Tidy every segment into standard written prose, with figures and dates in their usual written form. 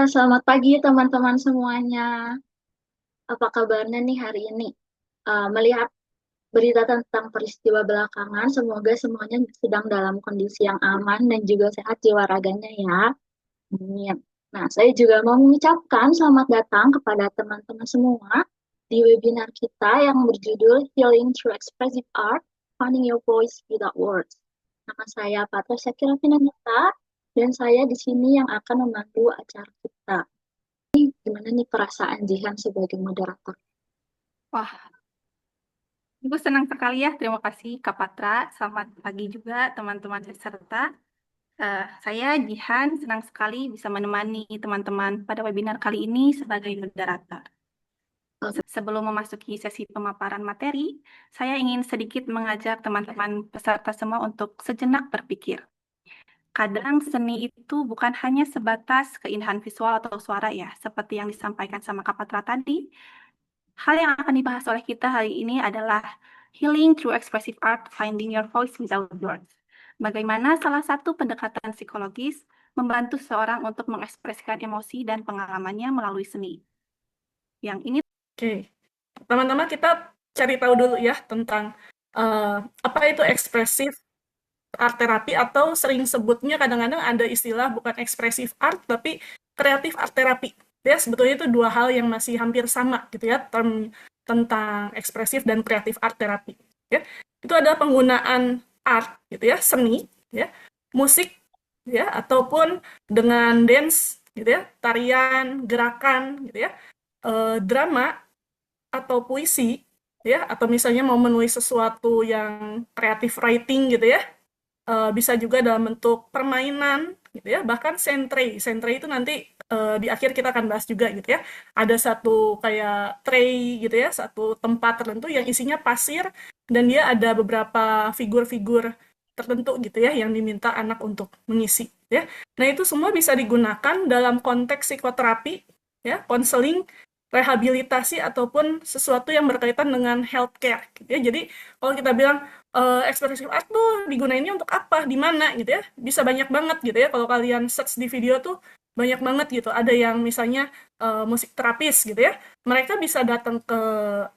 Selamat pagi teman-teman semuanya. Apa kabarnya nih hari ini? Melihat berita tentang peristiwa belakangan, semoga semuanya sedang dalam kondisi yang aman dan juga sehat jiwa raganya ya. Amin. Nah, saya juga mau mengucapkan selamat datang kepada teman-teman semua di webinar kita yang berjudul Healing Through Expressive Art, Finding Your Voice Without Words. Nama saya Patricia Kirafinanita dan saya di sini yang akan memandu acara kita. Gimana nih perasaan Jihan sebagai moderator? Wah, Ibu senang sekali ya. Terima kasih Kak Patra. Selamat pagi juga teman-teman peserta. Saya Jihan, senang sekali bisa menemani teman-teman pada webinar kali ini sebagai moderator. Sebelum memasuki sesi pemaparan materi, saya ingin sedikit mengajak teman-teman peserta semua untuk sejenak berpikir. Kadang seni itu bukan hanya sebatas keindahan visual atau suara ya, seperti yang disampaikan sama Kak Patra tadi. Hal yang akan dibahas oleh kita hari ini adalah Healing Through Expressive Art, Finding Your Voice Without Words. Bagaimana salah satu pendekatan psikologis membantu seorang untuk mengekspresikan emosi dan pengalamannya melalui seni. Yang ini Oke, teman-teman kita cari tahu dulu ya tentang apa itu ekspresif art therapy atau sering sebutnya kadang-kadang ada istilah bukan ekspresif art tapi kreatif art therapy. Ya, sebetulnya itu dua hal yang masih hampir sama gitu ya, term tentang ekspresif dan kreatif art therapy. Ya. Itu adalah penggunaan art gitu ya, seni ya, musik ya ataupun dengan dance gitu ya, tarian, gerakan gitu ya, drama atau puisi ya atau misalnya mau menulis sesuatu yang creative writing gitu ya, bisa juga dalam bentuk permainan gitu ya, bahkan sentre itu nanti di akhir kita akan bahas juga gitu ya, ada satu kayak tray gitu ya, satu tempat tertentu yang isinya pasir dan dia ada beberapa figur-figur tertentu gitu ya yang diminta anak untuk mengisi ya. Nah itu semua bisa digunakan dalam konteks psikoterapi ya, konseling, rehabilitasi ataupun sesuatu yang berkaitan dengan healthcare gitu ya. Jadi kalau kita bilang expressive art tuh digunainnya untuk apa, di mana gitu ya, bisa banyak banget gitu ya. Kalau kalian search di video tuh banyak banget gitu. Ada yang misalnya musik terapis gitu ya, mereka bisa datang ke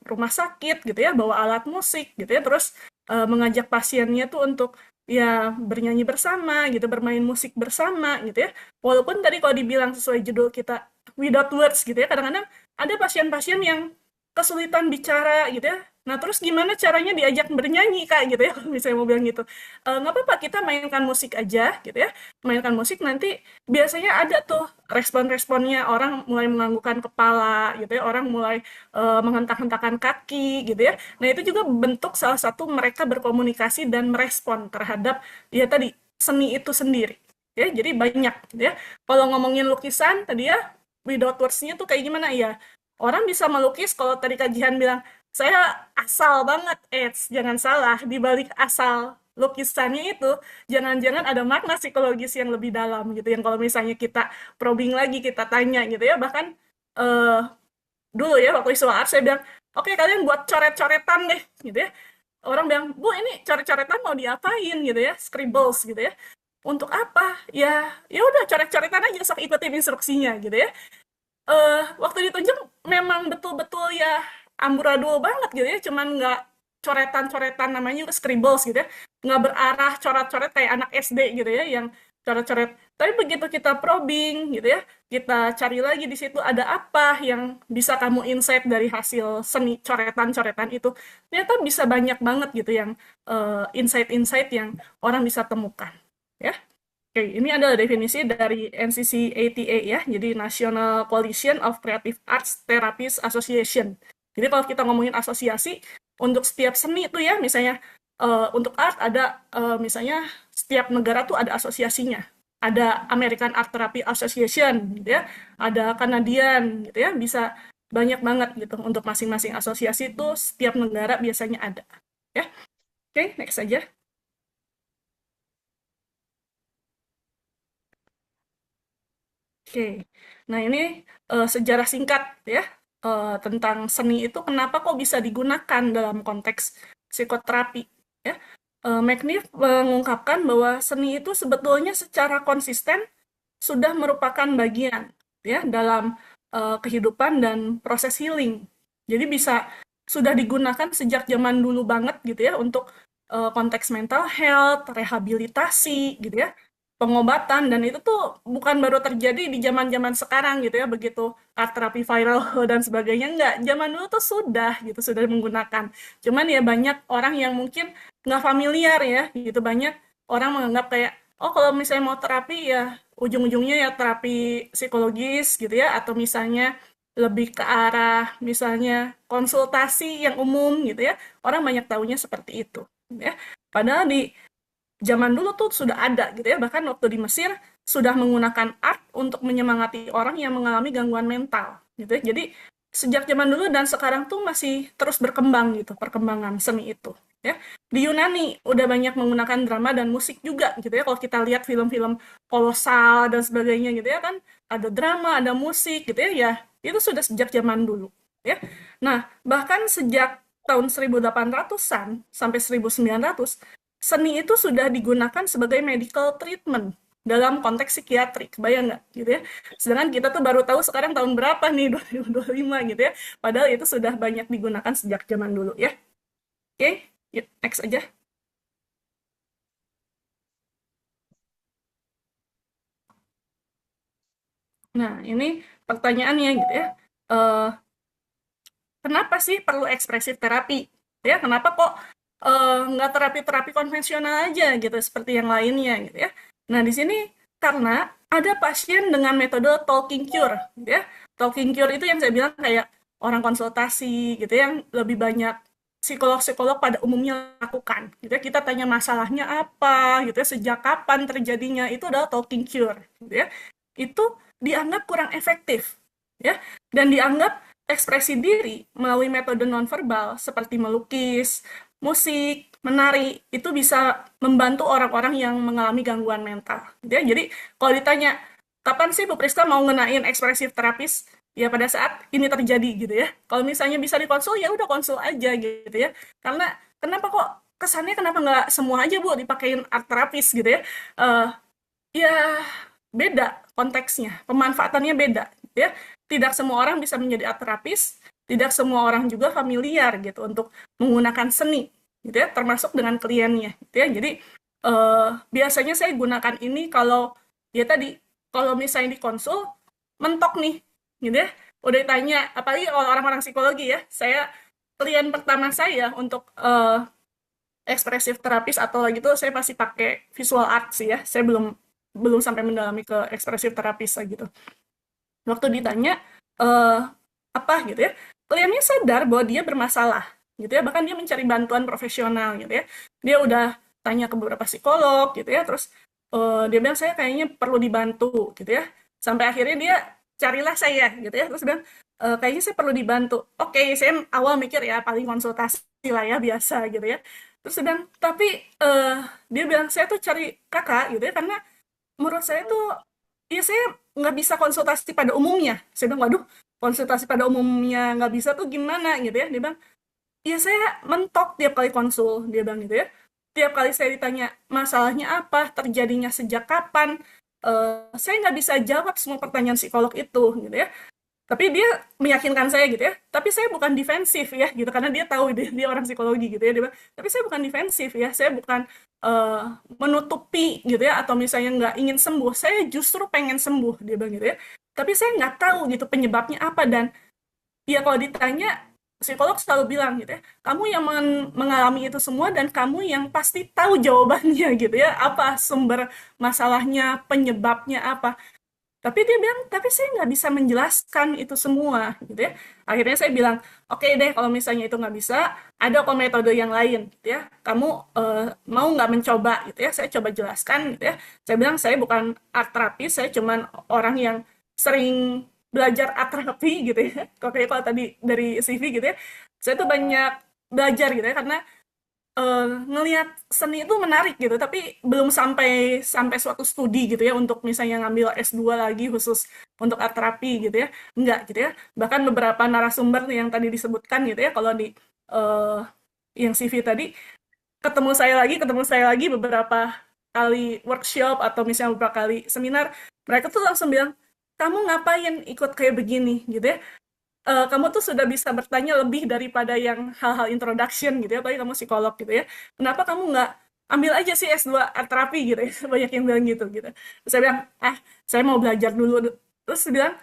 rumah sakit gitu ya, bawa alat musik gitu ya, terus mengajak pasiennya tuh untuk ya bernyanyi bersama gitu, bermain musik bersama gitu ya. Walaupun tadi kalau dibilang sesuai judul kita without words gitu ya, kadang-kadang ada pasien-pasien yang kesulitan bicara gitu ya. Nah, terus gimana caranya diajak bernyanyi, Kak, gitu ya, kalau misalnya mau bilang gitu. Nggak apa-apa, kita mainkan musik aja, gitu ya. Mainkan musik, nanti biasanya ada tuh respon-responnya, orang mulai menganggukkan kepala, gitu ya, orang mulai menghentak-hentakan kaki, gitu ya. Nah, itu juga bentuk salah satu mereka berkomunikasi dan merespon terhadap, ya tadi, seni itu sendiri. Ya, jadi banyak, gitu ya. Kalau ngomongin lukisan, tadi ya, without words-nya tuh kayak gimana ya? Orang bisa melukis, kalau tadi kajian bilang, saya asal banget, jangan salah, di balik asal lukisannya itu, jangan-jangan ada makna psikologis yang lebih dalam gitu, yang kalau misalnya kita probing lagi, kita tanya gitu ya, bahkan eh dulu ya, waktu isu art, saya bilang, oke kalian buat coret-coretan deh, gitu ya. Orang bilang, Bu, ini coret-coretan mau diapain gitu ya, scribbles gitu ya. Untuk apa? Ya, ya udah coret-coretan aja, sok ikutin instruksinya gitu ya. Waktu ditunjuk memang betul-betul ya amburadul banget gitu ya, cuman nggak coretan-coretan, namanya juga scribbles gitu ya, nggak berarah coret-coret kayak anak SD gitu ya, yang coret-coret. Tapi begitu kita probing gitu ya, kita cari lagi di situ ada apa yang bisa kamu insight dari hasil seni coretan-coretan itu, ternyata bisa banyak banget gitu yang insight-insight yang orang bisa temukan ya. Oke, ini adalah definisi dari NCCATA ya, jadi National Coalition of Creative Arts Therapists Association. Jadi kalau kita ngomongin asosiasi, untuk setiap seni itu ya, misalnya untuk art ada misalnya setiap negara tuh ada asosiasinya. Ada American Art Therapy Association gitu ya, ada Canadian gitu ya, bisa banyak banget gitu. Untuk masing-masing asosiasi itu setiap negara biasanya ada. Ya, oke, next aja. Oke, nah ini sejarah singkat ya tentang seni itu kenapa kok bisa digunakan dalam konteks psikoterapi ya. McNiff mengungkapkan bahwa seni itu sebetulnya secara konsisten sudah merupakan bagian ya dalam kehidupan dan proses healing. Jadi sudah digunakan sejak zaman dulu banget gitu ya untuk konteks mental health, rehabilitasi gitu ya, pengobatan, dan itu tuh bukan baru terjadi di zaman-zaman sekarang gitu ya, begitu art terapi viral dan sebagainya, enggak. Zaman dulu tuh sudah menggunakan. Cuman ya banyak orang yang mungkin nggak familiar ya gitu, banyak orang menganggap kayak, oh kalau misalnya mau terapi ya ujung-ujungnya ya terapi psikologis gitu ya, atau misalnya lebih ke arah misalnya konsultasi yang umum gitu ya. Orang banyak tahunya seperti itu ya. Padahal di zaman dulu tuh sudah ada gitu ya. Bahkan waktu di Mesir sudah menggunakan art untuk menyemangati orang yang mengalami gangguan mental gitu ya. Jadi sejak zaman dulu dan sekarang tuh masih terus berkembang gitu perkembangan seni itu ya. Di Yunani udah banyak menggunakan drama dan musik juga gitu ya. Kalau kita lihat film-film kolosal dan sebagainya gitu ya kan, ada drama, ada musik gitu ya. Ya, itu sudah sejak zaman dulu ya. Nah, bahkan sejak tahun 1800-an sampai 1900, seni itu sudah digunakan sebagai medical treatment dalam konteks psikiatri, kebayang nggak gitu ya? Sedangkan kita tuh baru tahu sekarang tahun berapa nih, 2025 gitu ya. Padahal itu sudah banyak digunakan sejak zaman dulu ya. Oke, yuk, next aja. Nah, ini pertanyaannya gitu ya. Eh, Kenapa sih perlu ekspresif terapi? Ya, kenapa kok nggak terapi-terapi konvensional aja gitu, seperti yang lainnya gitu ya? Nah, di sini karena ada pasien dengan metode talking cure, gitu ya. Talking cure itu yang saya bilang kayak orang konsultasi gitu ya, yang lebih banyak psikolog-psikolog pada umumnya lakukan. Gitu ya. Kita tanya masalahnya apa, gitu ya, sejak kapan terjadinya, itu adalah talking cure, gitu ya. Itu dianggap kurang efektif, ya, dan dianggap ekspresi diri melalui metode nonverbal seperti melukis, musik, menari, itu bisa membantu orang-orang yang mengalami gangguan mental. Gitu ya. Jadi kalau ditanya, kapan sih Bu Priska mau ngenain ekspresif terapis? Ya pada saat ini terjadi gitu ya. Kalau misalnya bisa dikonsul, ya udah konsul aja gitu ya. Karena kenapa kok kesannya kenapa nggak semua aja Bu dipakein art terapis gitu ya? Eh, Ya, beda konteksnya, pemanfaatannya beda, gitu ya. Tidak semua orang bisa menjadi art terapis, tidak semua orang juga familiar gitu untuk menggunakan seni, gitu ya, termasuk dengan kliennya, gitu ya. Jadi biasanya saya gunakan ini kalau dia tadi, kalau misalnya di konsul mentok nih, gitu ya. Udah ditanya, apalagi kalau orang-orang psikologi ya, saya klien pertama saya untuk ekspresif terapis atau lagi tuh saya pasti pakai visual art sih ya. Saya belum belum sampai mendalami ke ekspresif terapis lah gitu. Waktu ditanya eh apa gitu ya, kliennya sadar bahwa dia bermasalah gitu ya, bahkan dia mencari bantuan profesional gitu ya. Dia udah tanya ke beberapa psikolog gitu ya, terus dia bilang saya kayaknya perlu dibantu gitu ya. Sampai akhirnya dia carilah saya gitu ya, terus bilang kayaknya saya perlu dibantu. Oke, saya awal mikir ya paling konsultasi lah ya biasa gitu ya. Terus sedang tapi dia bilang saya tuh cari kakak gitu ya, karena menurut saya tuh ya saya nggak bisa konsultasi pada umumnya. Saya bilang, waduh, konsultasi pada umumnya nggak bisa tuh gimana gitu ya. Dia bilang, ya saya mentok tiap kali konsul, dia bilang gitu ya. Tiap kali saya ditanya masalahnya apa, terjadinya sejak kapan, saya nggak bisa jawab semua pertanyaan psikolog itu gitu ya. Tapi dia meyakinkan saya gitu ya, tapi saya bukan defensif ya gitu, karena dia tahu dia orang psikologi gitu ya, dia bilang, tapi saya bukan defensif ya, saya bukan eh, menutupi gitu ya, atau misalnya nggak ingin sembuh, saya justru pengen sembuh, dia bilang gitu ya, tapi saya nggak tahu gitu penyebabnya apa. Dan ya kalau ditanya, psikolog selalu bilang gitu ya, kamu yang mengalami itu semua dan kamu yang pasti tahu jawabannya gitu ya, apa sumber masalahnya, penyebabnya apa. Tapi dia bilang, tapi saya nggak bisa menjelaskan itu semua, gitu ya. Akhirnya saya bilang, oke deh, kalau misalnya itu nggak bisa, ada kok metode yang lain, gitu ya. Kamu mau nggak mencoba, gitu ya. Saya coba jelaskan, gitu ya. Saya bilang, saya bukan art terapis, saya cuman orang yang sering belajar art terapi, gitu ya. Kalau tadi dari CV, gitu ya. Saya tuh banyak belajar, gitu ya, karena ngelihat seni itu menarik gitu, tapi belum sampai sampai suatu studi gitu ya untuk misalnya ngambil S2 lagi khusus untuk art terapi gitu ya. Enggak gitu ya. Bahkan beberapa narasumber yang tadi disebutkan gitu ya, kalau di eh, yang CV tadi ketemu saya lagi beberapa kali workshop atau misalnya beberapa kali seminar, mereka tuh langsung bilang, kamu ngapain ikut kayak begini gitu ya? Kamu tuh sudah bisa bertanya lebih daripada yang hal-hal introduction gitu ya, apalagi kamu psikolog gitu ya. Kenapa kamu nggak ambil aja sih S2 art terapi gitu ya? Banyak yang bilang gitu gitu. Terus saya bilang, saya mau belajar dulu. Terus dia bilang,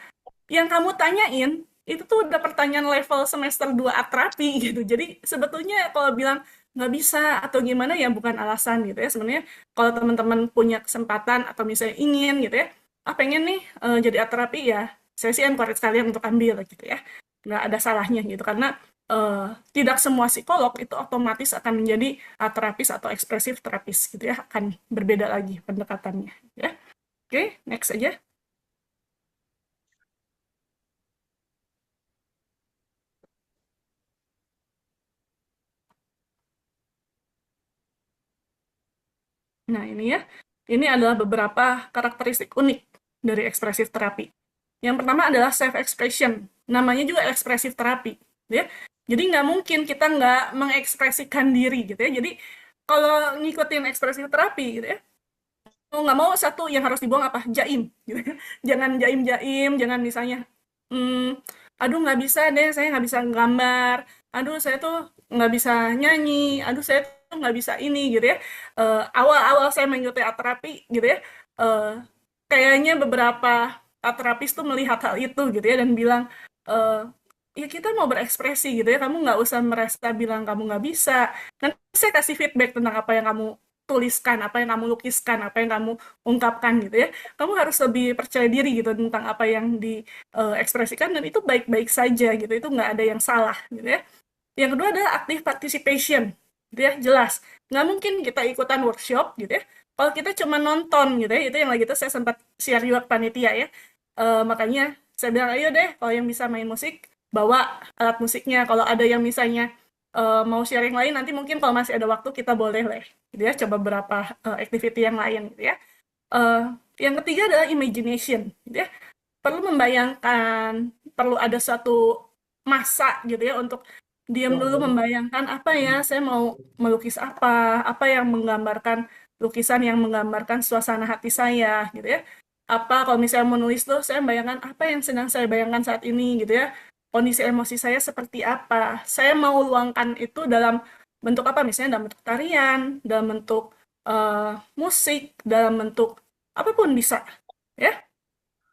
yang kamu tanyain itu tuh udah pertanyaan level semester 2 art terapi gitu. Jadi sebetulnya kalau bilang nggak bisa atau gimana ya bukan alasan gitu ya. Sebenarnya kalau teman-teman punya kesempatan atau misalnya ingin gitu ya, pengen nih jadi art terapi ya, saya sih encourage kalian untuk ambil gitu ya. Nggak ada salahnya gitu karena eh, tidak semua psikolog itu otomatis akan menjadi art terapis atau ekspresif terapis gitu ya, akan berbeda lagi pendekatannya ya. Oke, next aja. Nah, ini ya. Ini adalah beberapa karakteristik unik dari ekspresif terapi. Yang pertama adalah self-expression. Namanya juga ekspresif terapi. Ya. Jadi nggak mungkin kita nggak mengekspresikan diri gitu ya. Jadi kalau ngikutin ekspresif terapi gitu ya, mau nggak mau satu yang harus dibuang apa? Jaim. Gitu ya. Jangan jaim-jaim, jangan misalnya, hmm, aduh nggak bisa deh, saya nggak bisa gambar, aduh saya tuh nggak bisa nyanyi, aduh saya tuh nggak bisa ini gitu ya. Awal-awal saya mengikuti art terapi gitu ya, eh, kayaknya beberapa art terapis tuh melihat hal itu gitu ya dan bilang, eh, ya kita mau berekspresi gitu ya, kamu nggak usah merasa bilang kamu nggak bisa. Nanti saya kasih feedback tentang apa yang kamu tuliskan, apa yang kamu lukiskan, apa yang kamu ungkapkan gitu ya. Kamu harus lebih percaya diri gitu tentang apa yang diekspresikan dan itu baik-baik saja gitu. Itu nggak ada yang salah gitu ya. Yang kedua adalah active participation gitu ya, jelas. Nggak mungkin kita ikutan workshop gitu ya. Kalau kita cuma nonton gitu ya, itu yang lagi itu saya sempat share juga ke panitia ya. Makanya saya bilang, ayo deh kalau yang bisa main musik, bawa alat musiknya. Kalau ada yang misalnya mau sharing lain, nanti mungkin kalau masih ada waktu kita boleh lah gitu ya, coba beberapa activity yang lain gitu ya. Eh, yang ketiga adalah imagination gitu ya. Perlu membayangkan, perlu ada suatu masa gitu ya untuk diam dulu membayangkan apa ya, saya mau melukis apa yang menggambarkan lukisan yang menggambarkan suasana hati saya gitu ya. Apa kalau misalnya menulis tuh saya bayangkan apa yang sedang saya bayangkan saat ini gitu ya. Kondisi emosi saya seperti apa. Saya mau luangkan itu dalam bentuk apa misalnya dalam bentuk tarian, dalam bentuk musik, dalam bentuk apapun bisa ya.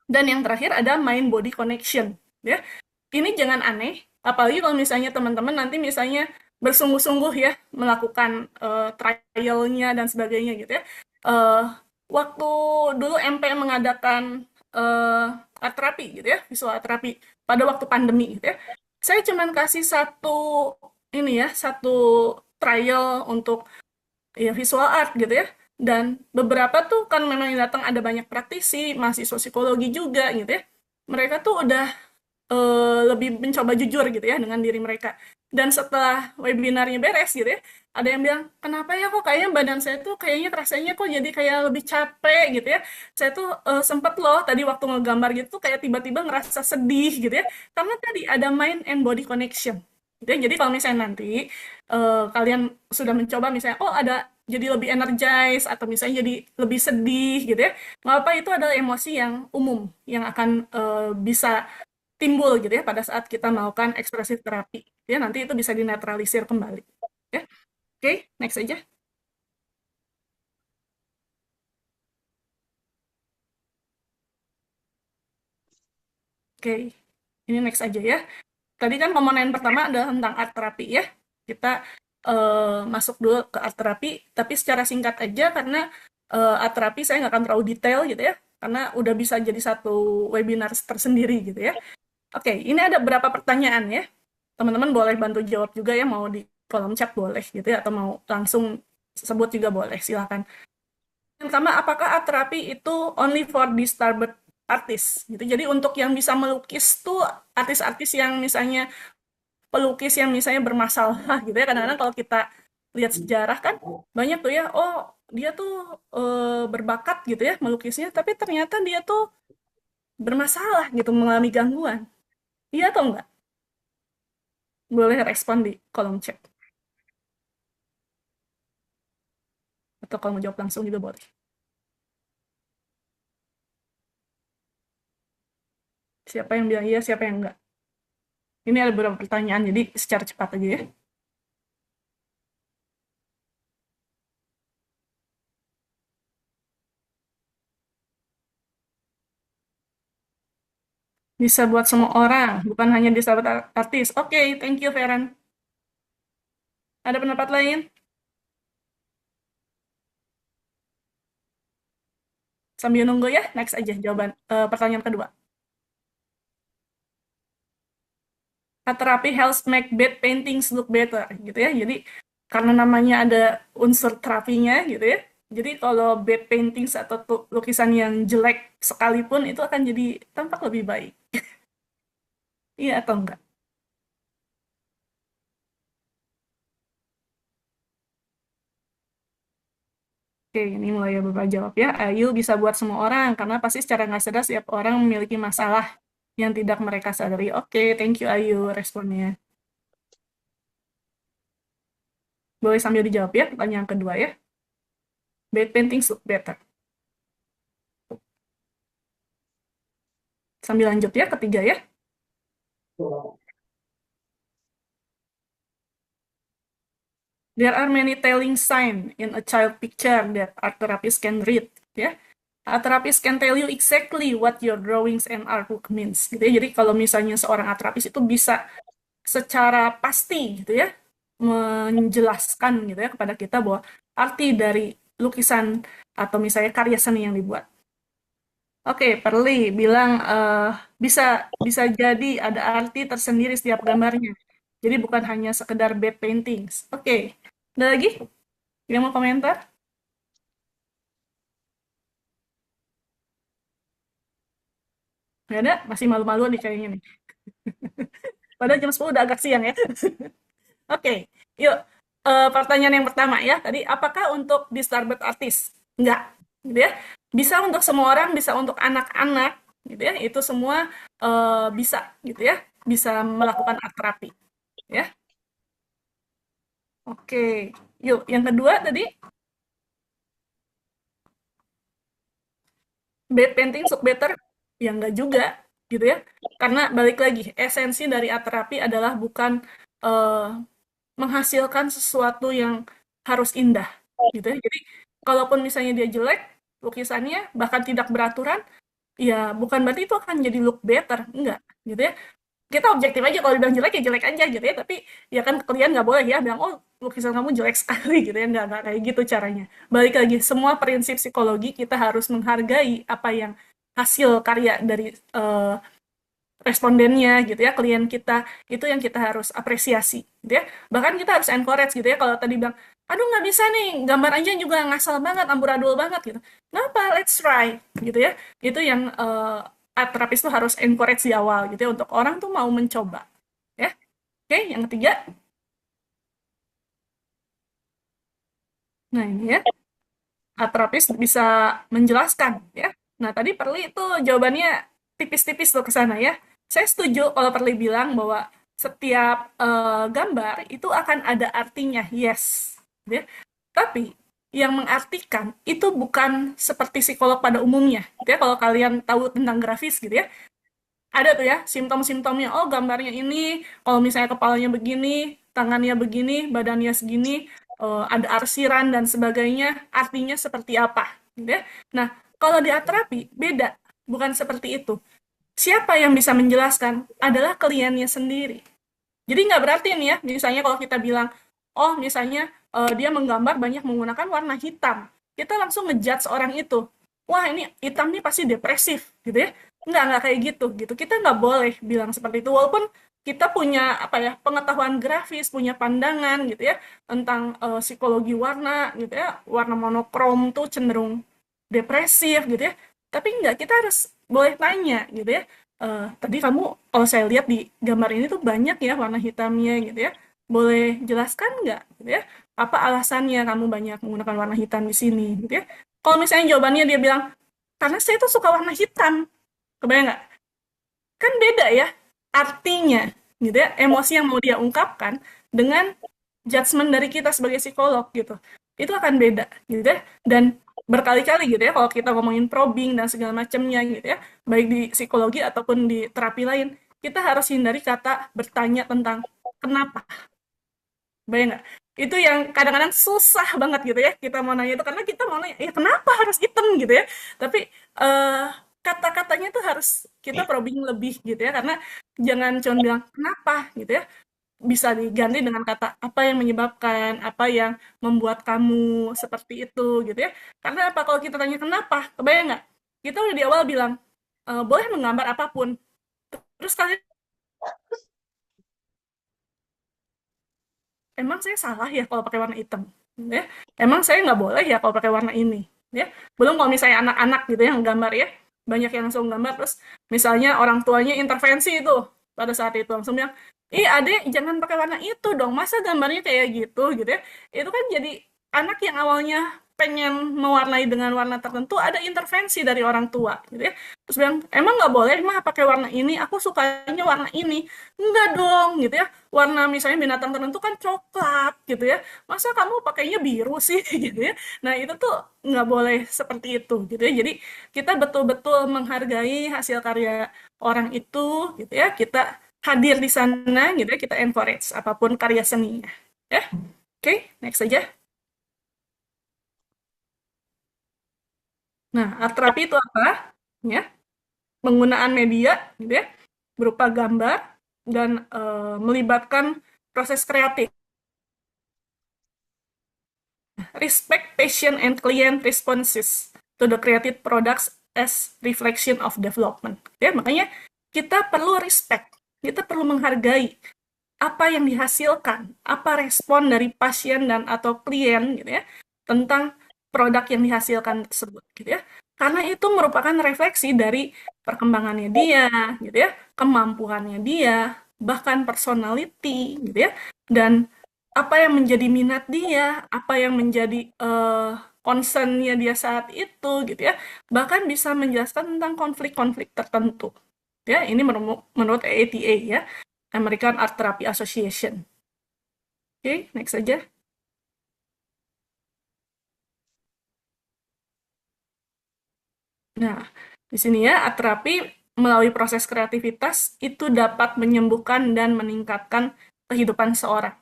Dan yang terakhir ada mind body connection ya. Ini jangan aneh, apalagi kalau misalnya teman-teman nanti misalnya bersungguh-sungguh ya melakukan trialnya dan sebagainya gitu ya. Eh, Waktu dulu MP mengadakan art terapi gitu ya, visual art terapi pada waktu pandemi gitu ya. Saya cuman kasih satu trial untuk ya visual art gitu ya. Dan beberapa tuh kan memang yang datang ada banyak praktisi, mahasiswa psikologi juga gitu ya. Mereka tuh udah lebih mencoba jujur gitu ya dengan diri mereka. Dan setelah webinarnya beres gitu ya, ada yang bilang, kenapa ya kok kayaknya badan saya tuh kayaknya rasanya kok jadi kayak lebih capek gitu ya. Saya tuh sempet loh tadi waktu ngegambar gitu tuh kayak tiba-tiba ngerasa sedih gitu ya. Karena tadi ada mind and body connection. Gitu ya. Jadi kalau misalnya nanti kalian sudah mencoba misalnya, oh ada jadi lebih energize atau misalnya jadi lebih sedih gitu ya. Nggak apa itu adalah emosi yang umum yang akan bisa timbul gitu ya pada saat kita melakukan ekspresif terapi. Ya, nanti itu bisa dinetralisir kembali. Ya. Oke, next aja. Oke, ini next aja ya. Tadi kan komponen pertama adalah tentang art terapi ya. Kita masuk dulu ke art terapi, tapi secara singkat aja karena art terapi saya nggak akan terlalu detail gitu ya, karena udah bisa jadi satu webinar tersendiri gitu ya. Oke, ini ada beberapa pertanyaan ya. Teman-teman boleh bantu jawab juga ya, mau di kolom chat boleh gitu ya, atau mau langsung sebut juga boleh, silakan. Yang pertama, apakah art therapy itu only for disturbed artist? Gitu. Jadi untuk yang bisa melukis tuh artis-artis yang misalnya pelukis yang misalnya bermasalah gitu ya. Kadang-kadang kalau kita lihat sejarah kan banyak tuh ya, oh dia tuh berbakat gitu ya melukisnya, tapi ternyata dia tuh bermasalah gitu, mengalami gangguan. Iya atau enggak? Boleh respon di kolom chat. Atau kalau mau jawab langsung juga boleh. Siapa yang bilang iya, siapa yang enggak? Ini ada beberapa pertanyaan, jadi secara cepat aja ya. Bisa buat semua orang, bukan hanya di sahabat artis. Oke, thank you, Feran. Ada pendapat lain? Sambil nunggu ya, next aja jawaban pertanyaan kedua. Art therapy helps make bad paintings look better, gitu ya. Jadi karena namanya ada unsur terapinya, gitu ya. Jadi kalau bad paintings atau lukisan yang jelek sekalipun itu akan jadi tampak lebih baik. Iya atau enggak? Oke, ini mulai beberapa jawab ya. Ayu bisa buat semua orang, karena pasti secara nggak sadar setiap orang memiliki masalah yang tidak mereka sadari. Oke, thank you Ayu responnya. Boleh sambil dijawab ya, pertanyaan kedua ya. Bad paintings look better. Sambil lanjut ya, ketiga ya. There are many telling signs in a child picture that art therapists can read. Ya, art therapist can tell you exactly what your drawings and artwork means. Gitu ya. Jadi kalau misalnya seorang art therapist itu bisa secara pasti gitu ya menjelaskan gitu ya kepada kita bahwa arti dari lukisan atau misalnya karya seni yang dibuat. Oke, Perli bilang bisa bisa jadi ada arti tersendiri setiap gambarnya. Jadi bukan hanya sekedar bad paintings. Oke, ada lagi yang mau komentar? Nggak ada? Masih malu-maluan nih kayaknya nih. Padahal jam 10 udah agak siang ya. Oke, yuk. Pertanyaan yang pertama ya. Tadi, apakah untuk di Starbird Artist? Enggak, gitu ya. Bisa untuk semua orang, bisa untuk anak-anak, gitu ya. Itu semua bisa, gitu ya. Bisa melakukan art terapi, ya. Oke, yuk. Yang kedua tadi, bad painting look better? Ya enggak juga, gitu ya. Karena balik lagi, esensi dari art terapi adalah bukan eh, menghasilkan sesuatu yang harus indah, gitu ya. Jadi, kalaupun misalnya dia jelek, lukisannya bahkan tidak beraturan, ya bukan berarti itu akan jadi look better, enggak, gitu ya. Kita objektif aja, kalau dibilang jelek ya jelek aja gitu ya, tapi ya kan kalian nggak boleh ya bilang, oh lukisan kamu jelek sekali gitu ya, nggak kayak gitu caranya. Balik lagi, semua prinsip psikologi kita harus menghargai apa yang hasil karya dari respondennya gitu ya, klien kita, itu yang kita harus apresiasi gitu ya. Bahkan kita harus encourage gitu ya, kalau tadi bilang, aduh nggak bisa nih, gambar aja juga ngasal banget, amburadul banget gitu. Kenapa? Let's try gitu ya. Itu yang art therapist tuh harus encourage di awal gitu ya, untuk orang tuh mau mencoba. Ya. Oke, yang ketiga. Nah ini ya, art therapist bisa menjelaskan ya. Nah tadi Perli itu jawabannya tipis-tipis tuh ke sana ya. Saya setuju kalau Perli bilang bahwa setiap gambar itu akan ada artinya, yes. Ya. Tapi yang mengartikan itu bukan seperti psikolog pada umumnya. Gitu ya, kalau kalian tahu tentang grafis gitu ya, ada tuh ya simptom-simptomnya. Oh, gambarnya ini, kalau misalnya kepalanya begini, tangannya begini, badannya segini, ada arsiran dan sebagainya, artinya seperti apa, gitu ya. Nah, kalau di art terapi beda, bukan seperti itu. Siapa yang bisa menjelaskan adalah kliennya sendiri. Jadi nggak berarti nih ya, misalnya kalau kita bilang, oh misalnya dia menggambar banyak menggunakan warna hitam, kita langsung ngejudge orang itu. Wah ini hitam nih pasti depresif, gitu ya. Nggak kayak gitu. Kita nggak boleh bilang seperti itu, walaupun kita punya apa ya pengetahuan grafis, punya pandangan gitu ya tentang psikologi warna gitu ya, warna monokrom tuh cenderung depresif gitu ya. Tapi nggak, kita harus boleh tanya gitu ya. Tadi kamu, kalau saya lihat di gambar ini tuh banyak ya warna hitamnya gitu ya. Boleh jelaskan nggak gitu ya? Apa alasannya kamu banyak menggunakan warna hitam di sini gitu ya? Kalau misalnya jawabannya dia bilang, karena saya tuh suka warna hitam. Kebayang nggak? Kan beda ya artinya gitu ya. Emosi yang mau dia ungkapkan dengan judgement dari kita sebagai psikolog gitu. Itu akan beda gitu ya. Dan berkali-kali gitu ya, kalau kita ngomongin probing dan segala macamnya gitu ya, baik di psikologi ataupun di terapi lain, kita harus hindari kata bertanya tentang kenapa. Bayang nggak? Itu yang kadang-kadang susah banget gitu ya, kita mau nanya itu, karena kita mau nanya, ya kenapa harus hitam gitu ya, tapi eh, kata-katanya tuh harus kita probing lebih gitu ya, karena jangan cuma bilang kenapa gitu ya, bisa diganti dengan kata apa yang menyebabkan, apa yang membuat kamu seperti itu gitu ya. Karena apa, kalau kita tanya kenapa, kebayang nggak? Kita udah di awal bilang, boleh menggambar apapun. Terus kalian, emang saya salah ya kalau pakai warna hitam? Ya? Emang saya nggak boleh ya kalau pakai warna ini? Ya? Belum kalau misalnya anak-anak gitu yang gambar ya, banyak yang langsung gambar, terus misalnya orang tuanya intervensi itu pada saat itu langsung bilang, ih adek jangan pakai warna itu dong, masa gambarnya kayak gitu ya. Itu kan jadi anak yang awalnya pengen mewarnai dengan warna tertentu, ada intervensi dari orang tua gitu ya. Terus bilang, emang nggak boleh mah pakai warna ini, aku sukanya warna ini. Enggak dong gitu ya, warna misalnya binatang tertentu kan coklat gitu ya, masa kamu pakainya biru sih gitu ya. Nah itu tuh nggak boleh seperti itu gitu ya. Jadi kita betul-betul menghargai hasil karya orang itu gitu ya, kita hadir di sana gitu ya, kita encourage apapun karya seninya ya. Oke, next aja. Nah, art terapi itu apa ya? Penggunaan media gitu ya, berupa gambar dan melibatkan proses kreatif. Respect patient and client responses to the created products as reflection of development. Ya, makanya kita perlu respect, kita perlu menghargai apa yang dihasilkan, apa respon dari pasien dan atau klien gitu ya tentang produk yang dihasilkan tersebut gitu ya. Karena itu merupakan refleksi dari perkembangannya dia gitu ya, kemampuannya dia, bahkan personality gitu ya. Dan apa yang menjadi minat dia, apa yang menjadi concern-nya dia saat itu gitu ya. Bahkan bisa menjelaskan tentang konflik-konflik tertentu. Ya, ini menurut AATA ya, American Art Therapy Association. Oke, next saja. Nah, di sini ya, art terapi melalui proses kreativitas itu dapat menyembuhkan dan meningkatkan kehidupan seorang.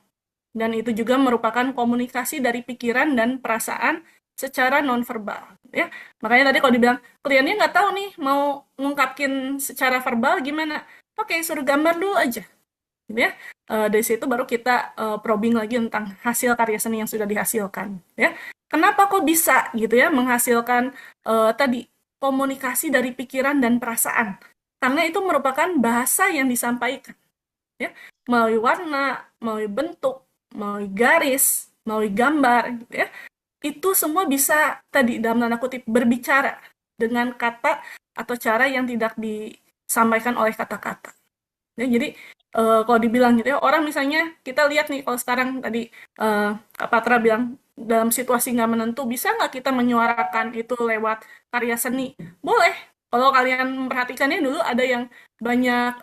Dan itu juga merupakan komunikasi dari pikiran dan perasaan secara nonverbal. Ya, makanya tadi kalau dibilang kliennya nggak tahu nih mau ngungkapin secara verbal gimana, oke suruh gambar dulu aja, gitu ya. Dari situ baru kita probing lagi tentang hasil karya seni yang sudah dihasilkan. Ya, kenapa kok bisa gitu ya menghasilkan tadi komunikasi dari pikiran dan perasaan? Karena itu merupakan bahasa yang disampaikan, ya, melalui warna, melalui bentuk, melalui garis, melalui gambar, gitu ya. Itu semua bisa tadi dalam tanda kutip berbicara dengan kata atau cara yang tidak disampaikan oleh kata-kata. Ya, jadi kalau dibilang gitu ya, orang misalnya kita lihat nih kalau sekarang tadi Kak Patra bilang dalam situasi nggak menentu, bisa nggak kita menyuarakan itu lewat karya seni? Boleh. Kalau kalian perhatikannya dulu ada yang banyak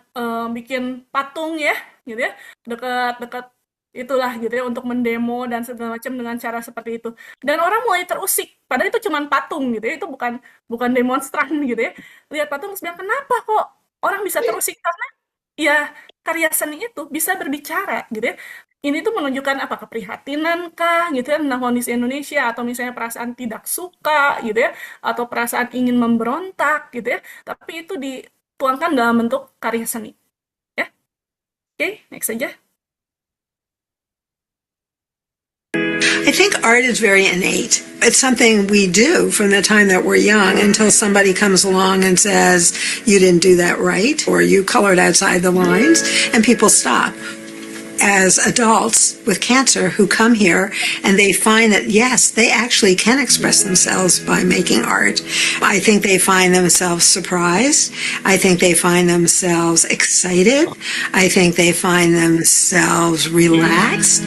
bikin patung ya, gitu ya, dekat-dekat itulah gitu ya untuk mendemo dan segala macam dengan cara seperti itu. Dan orang mulai terusik, padahal itu cuma patung gitu ya, itu bukan demonstran gitu ya. Lihat patung terus bilang kenapa kok orang bisa terusik, karena ya karya seni itu bisa berbicara gitu ya. Ini tuh menunjukkan apa, keprihatinan kah gitu ya tentang kondisi Indonesia, atau misalnya perasaan tidak suka gitu ya, atau perasaan ingin memberontak gitu ya. Tapi itu dituangkan dalam bentuk karya seni. Ya. Oke, next aja. I think art is very innate. It's something we do from the time that we're young until somebody comes along and says, you didn't do that right, or you colored outside the lines, and people stop. As adults with cancer who come here and they find that, yes, they actually can express themselves by making art. I think they find themselves surprised. I think they find themselves excited. I think they find themselves relaxed.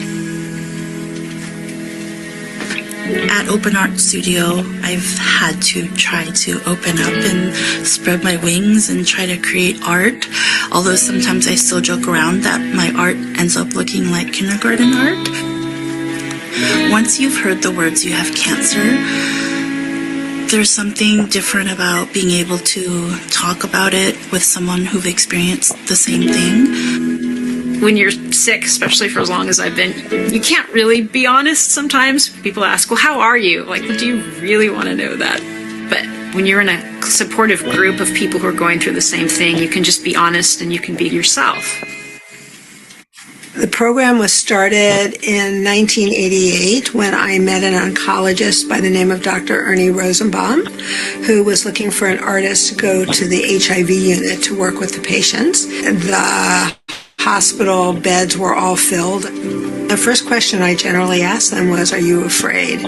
At Open Art Studio, I've had to try to open up and spread my wings and try to create art, although sometimes I still joke around that my art ends up looking like kindergarten art. Once you've heard the words "you have cancer," There's something different about being able to talk about it with someone who've experienced the same thing. When you're sick, especially for as long as I've been, you can't really be honest sometimes. People ask, well, how are you? Like, do you really want to know that? But when you're in a supportive group of people who are going through the same thing, you can just be honest and you can be yourself. The program was started in 1988 when I met an oncologist by the name of Dr. Ernie Rosenbaum, who was looking for an artist to go to the HIV unit to work with the patients. The hospital beds were all filled. The first question I generally asked them was, "Are you afraid?"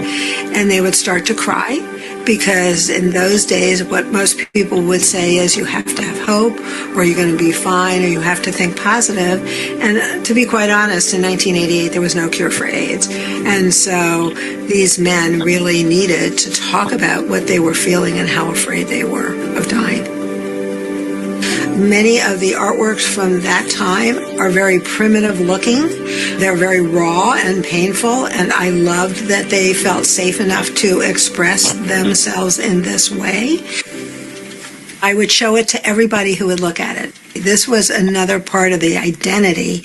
And they would start to cry, because in those days what most people would say is you have to have hope, or you're going to be fine, or you have to think positive. And to be quite honest, in 1988 there was no cure for AIDS. And so these men really needed to talk about what they were feeling and how afraid they were of dying. Many of the artworks from that time are very primitive looking. They're very raw and painful, and I loved that they felt safe enough to express themselves in this way. I would show it to everybody who would look at it. This was another part of the identity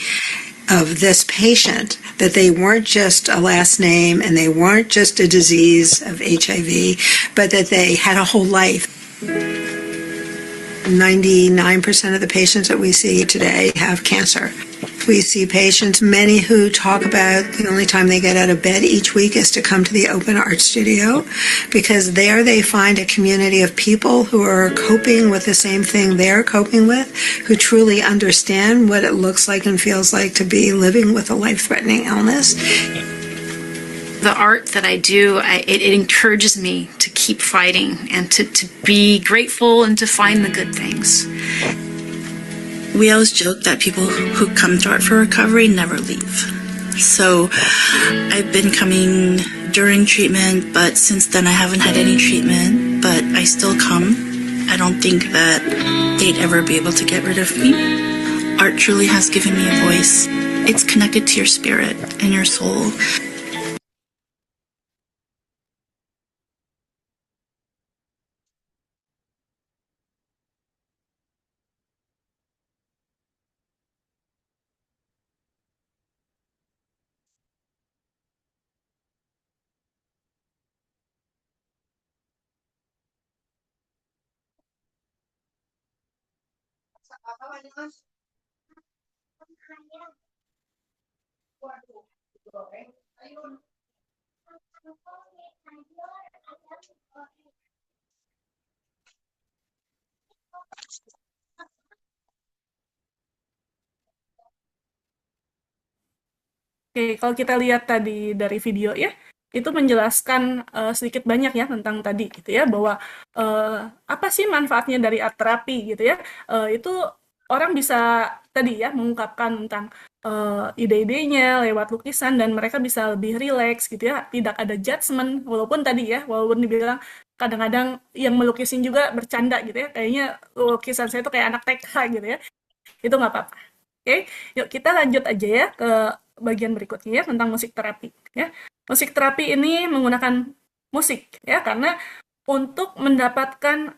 of this patient, that they weren't just a last name and they weren't just a disease of HIV, but that they had a whole life. 99% of the patients that we see today have cancer. We see patients, many who talk about the only time they get out of bed each week is to come to the Open Art Studio, because there they find a community of people who are coping with the same thing they're coping with, who truly understand what it looks like and feels like to be living with a life-threatening illness. The art that I do, it encourages me to keep fighting and to be grateful and to find the good things. We always joke that people who come to Art for Recovery never leave. So I've been coming during treatment, but since then I haven't had any treatment, but I still come. I don't think that they'd ever be able to get rid of me. Art truly has given me a voice. It's connected to your spirit and your soul. Oke, kalau kita lihat tadi dari video ya, itu menjelaskan sedikit banyak ya tentang tadi gitu ya, bahwa apa sih manfaatnya dari art terapi gitu ya. Itu orang bisa tadi ya mengungkapkan tentang ide-idenya lewat lukisan, dan mereka bisa lebih rileks gitu ya, tidak ada judgement, walaupun tadi ya, walaupun dibilang kadang-kadang yang melukisin juga bercanda gitu ya, kayaknya lukisan saya itu kayak anak TK gitu ya, itu nggak apa-apa. Oke, yuk kita lanjut aja ya ke bagian berikutnya ya, tentang musik terapi ya. Musik terapi ini menggunakan musik ya, karena untuk mendapatkan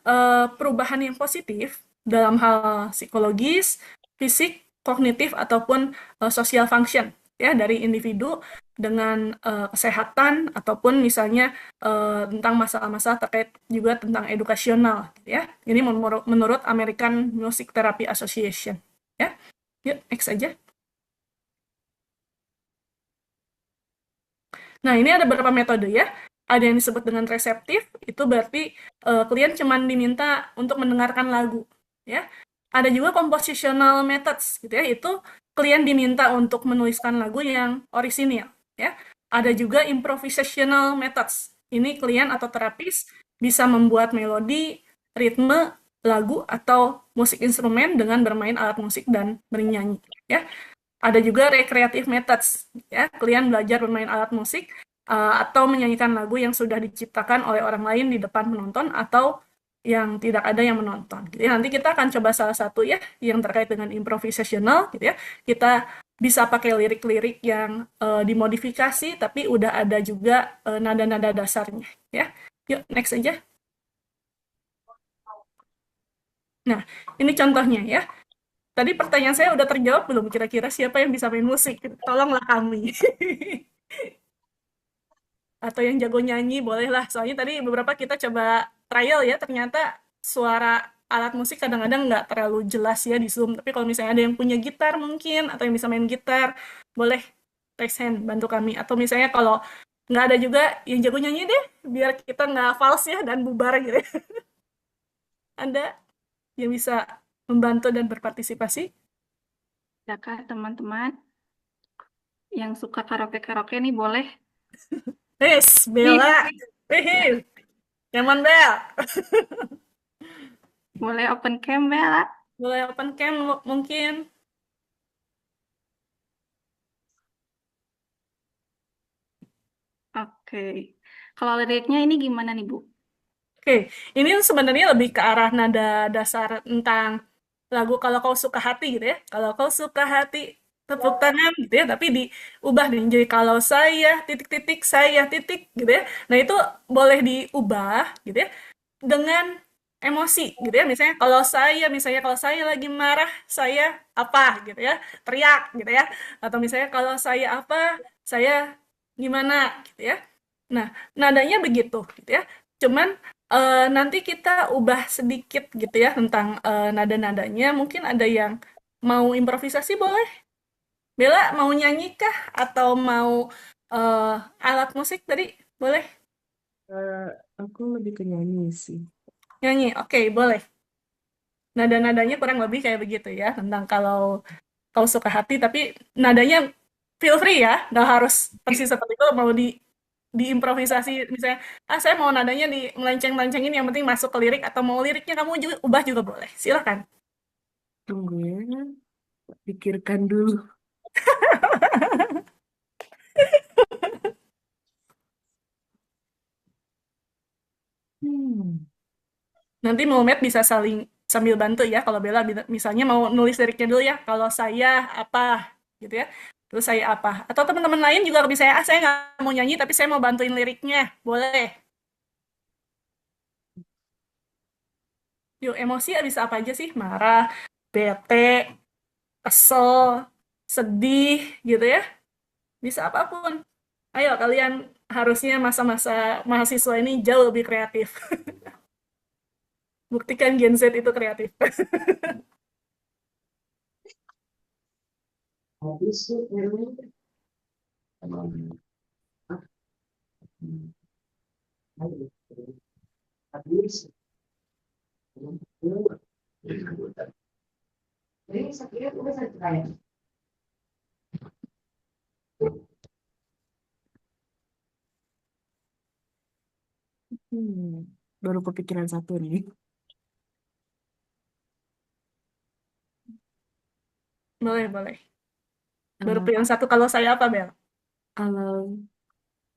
perubahan yang positif dalam hal psikologis, fisik, kognitif ataupun social function ya dari individu dengan kesehatan, ataupun misalnya tentang masalah-masalah terkait juga tentang edukasional gitu ya. Ini menurut American Music Therapy Association ya. Yuk, next aja. Nah, ini ada beberapa metode ya. Ada yang disebut dengan reseptif, itu berarti klien cuma diminta untuk mendengarkan lagu, ya. Ada juga compositional methods, gitu ya. Itu klien diminta untuk menuliskan lagu yang orisinil, ya. Ada juga improvisational methods. Ini klien atau terapis bisa membuat melodi, ritme, lagu atau musik instrumen dengan bermain alat musik dan bernyanyi, ya. Ada juga recreative methods, ya. Klien belajar bermain alat musik atau menyanyikan lagu yang sudah diciptakan oleh orang lain di depan penonton atau yang tidak ada yang menonton. Jadi nanti kita akan coba salah satu ya yang terkait dengan improvisational, gitu ya. Kita bisa pakai lirik-lirik yang dimodifikasi, tapi udah ada juga nada-nada dasarnya, ya. Yuk, next aja. Nah, ini contohnya ya. Tadi pertanyaan saya udah terjawab belum? Kira-kira siapa yang bisa main musik? Tolonglah kami. Atau yang jago nyanyi, bolehlah. Soalnya tadi beberapa kita coba trial ya, ternyata suara alat musik kadang-kadang nggak terlalu jelas ya di Zoom. Tapi kalau misalnya ada yang punya gitar mungkin, atau yang bisa main gitar, boleh raise hand, bantu kami. Atau misalnya kalau nggak ada juga yang jago nyanyi deh, biar kita nggak false ya dan bubar gitu ya. Anda yang bisa membantu dan berpartisipasi. Adakah teman-teman yang suka karaoke-karaoke nih boleh? Yes, Bella. Wih, come on, Bel. Boleh open cam, Bella? Boleh open cam mungkin. Oke. Kalau liriknya ini gimana nih, Bu? Oke, ini sebenarnya lebih ke arah nada dasar tentang lagu Kalau Kau Suka Hati gitu ya. Kalau kau suka hati, tepuk tangan gitu ya. Tapi diubah nih, jadi kalau saya, titik-titik, saya, titik gitu ya. Nah itu boleh diubah gitu ya, dengan emosi gitu ya. Misalnya kalau saya lagi marah, saya apa gitu ya, teriak gitu ya. Atau misalnya kalau saya apa, saya gimana gitu ya. Nah, nadanya begitu gitu ya. Cuman nanti kita ubah sedikit gitu ya tentang nada-nadanya. Mungkin ada yang mau improvisasi boleh. Bella mau nyanyi kah atau mau eh, alat musik tadi? Boleh Eh, aku lebih ke nyanyi sih. nyanyi. Oke, boleh. Nada-nadanya kurang lebih kayak begitu ya, tentang kalau kau suka hati, tapi nadanya feel free ya, nggak harus persis seperti itu, mau diimprovisasi, misalnya, saya mau nadanya di melenceng-melencengin, yang penting masuk ke lirik, atau mau liriknya kamu juga ubah juga boleh, silakan. Tunggu ya, pikirkan dulu. Hmm. Nanti Muhammad bisa saling sambil bantu ya, kalau Bella misalnya mau nulis liriknya dulu ya, kalau saya apa, gitu ya, terus saya apa, atau teman-teman lain juga bisa ya, saya nggak mau nyanyi, tapi saya mau bantuin liriknya, boleh. Yuk, emosi ya bisa apa aja sih? Marah, bete, kesel, sedih, gitu ya. Bisa apapun. Ayo, kalian harusnya masa-masa mahasiswa ini jauh lebih kreatif. Buktikan Gen Z itu kreatif. Hmm. Baru kepikiran satu nih. Boleh, boleh. Baru Eh, pilihan satu, kalau saya apa, Bel? kalau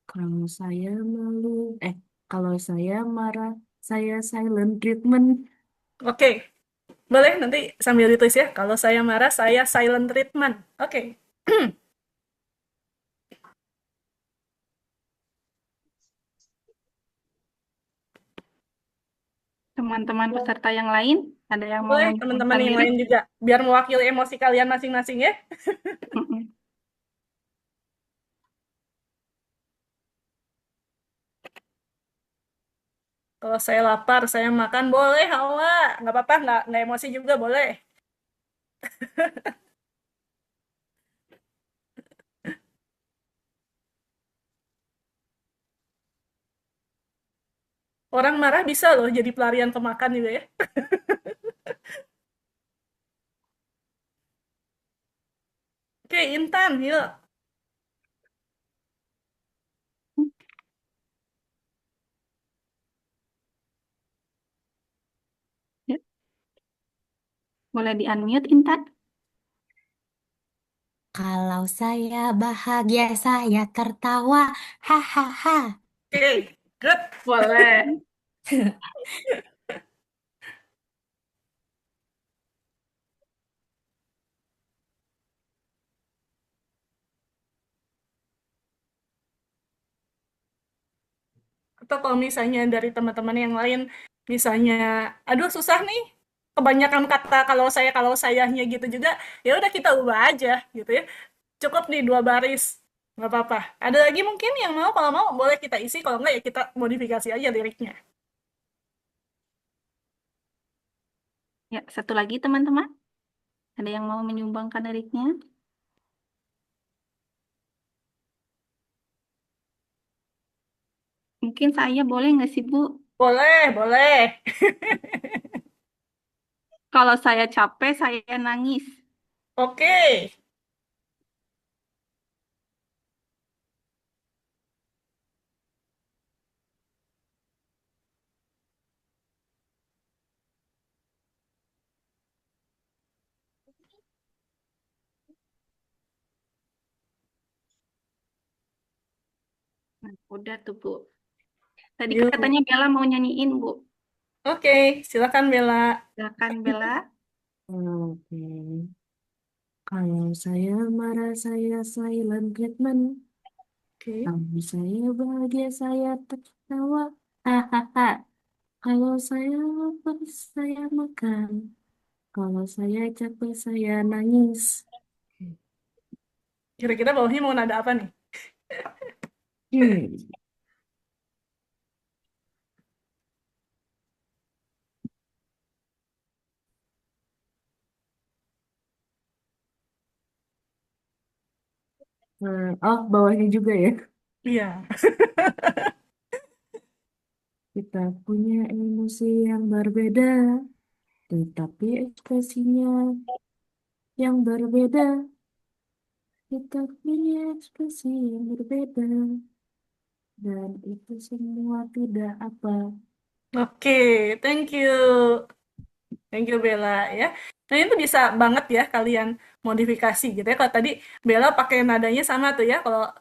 kalau saya malu, kalau saya marah, saya silent treatment. Oke, boleh nanti sambil ditulis ya. Kalau saya marah, saya silent treatment. Oke. Teman-teman peserta yang lain, ada yang mau Boleh teman-teman menyanyikan yang lirik? lain juga. Biar mewakili emosi kalian masing-masing ya. Mm-mm. Kalau saya lapar, saya makan, boleh, Hawa. Nggak apa-apa, nggak emosi juga, boleh. Orang marah bisa loh jadi pelarian pemakan juga ya. Oke, Intan, yuk. Ya, boleh di-unmute, Intan? Kalau saya bahagia, saya tertawa. Hahaha. Oke, good. Boleh. Atau kalau misalnya dari teman-teman yang lain, misalnya, aduh susah nih, kebanyakan kata kalau sayanya gitu juga, ya udah kita ubah aja gitu ya. Cukup nih 2 baris, nggak apa-apa. Ada lagi mungkin yang mau, kalau mau boleh kita isi, kalau enggak ya kita modifikasi aja liriknya. Ya, satu lagi teman-teman. Ada yang mau menyumbangkan liriknya? Mungkin saya boleh nggak sih, Bu? Boleh, boleh. Kalau saya capek, saya nangis. Oke. Nah, udah tuh, Bu. Tadi Yuk. katanya Bella mau nyanyiin, Bu. Oke, silakan Bella. Silakan, Bella. Oke. Kalau saya marah, saya silent treatment. Oke. Kalau saya bahagia, saya tertawa. Hahaha. Kalau saya lapar, saya makan. Kalau saya capek, saya nangis. Kira-kira bawahnya mau nada apa nih? Hmm. Oh, bawahnya juga ya. Iya. Kita punya emosi yang berbeda, tetapi ekspresinya yang berbeda. Kita punya ekspresi yang berbeda, dan itu semua tidak apa. Oke, thank you. Thank you Bella ya. Nah itu bisa banget ya kalian modifikasi gitu ya. Kalau tadi Bella pakai nadanya sama tuh ya. Kalau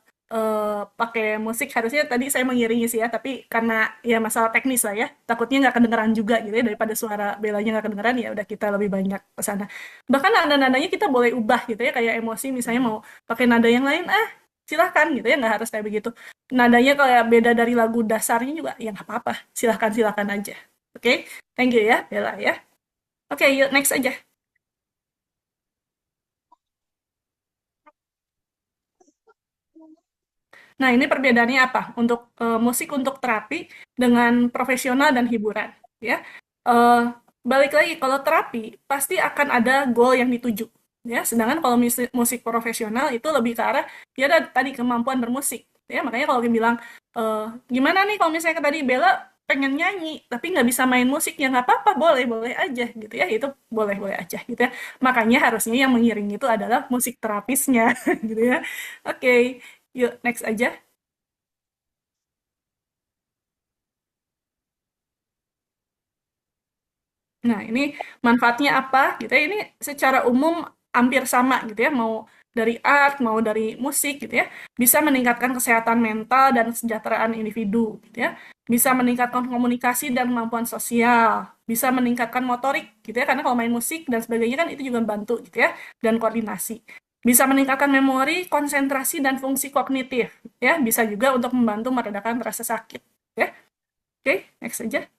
pakai musik harusnya tadi saya mengiringi sih ya. Tapi karena ya masalah teknis lah ya. Takutnya nggak kedengeran juga gitu ya. Daripada suara Bellanya nggak kedengeran ya udah kita lebih banyak ke sana. Bahkan nada-nadanya kita boleh ubah gitu ya. Kayak emosi misalnya mau pakai nada yang lain. Silahkan gitu ya. Nggak harus kayak begitu. Nadanya kayak beda dari lagu dasarnya juga ya nggak apa-apa. Silahkan aja. Oke, thank you ya Bella ya. Oke, yuk next aja. Nah, ini perbedaannya apa? Untuk musik untuk terapi dengan profesional dan hiburan, ya. Eh, Balik lagi, kalau terapi pasti akan ada goal yang dituju, ya. Sedangkan kalau musik profesional itu lebih ke arah ya ada tadi kemampuan bermusik, ya. Makanya kalau dia bilang gimana nih kalau misalnya tadi Bella pengen nyanyi tapi nggak bisa main musik ya nggak apa-apa, boleh boleh aja gitu ya, itu boleh boleh aja gitu ya. Makanya harusnya yang mengiring itu adalah musik terapisnya gitu ya. Oke, yuk next aja. Nah, ini manfaatnya apa gitu ya. Ini secara umum hampir sama gitu ya, mau dari art, mau dari musik gitu ya. Bisa meningkatkan kesehatan mental dan kesejahteraan individu gitu ya. Bisa meningkatkan komunikasi dan kemampuan sosial, bisa meningkatkan motorik gitu ya, karena kalau main musik dan sebagainya kan itu juga membantu gitu ya, dan koordinasi. Bisa meningkatkan memori, konsentrasi dan fungsi kognitif ya, bisa juga untuk membantu meredakan rasa sakit ya. Oke, next aja.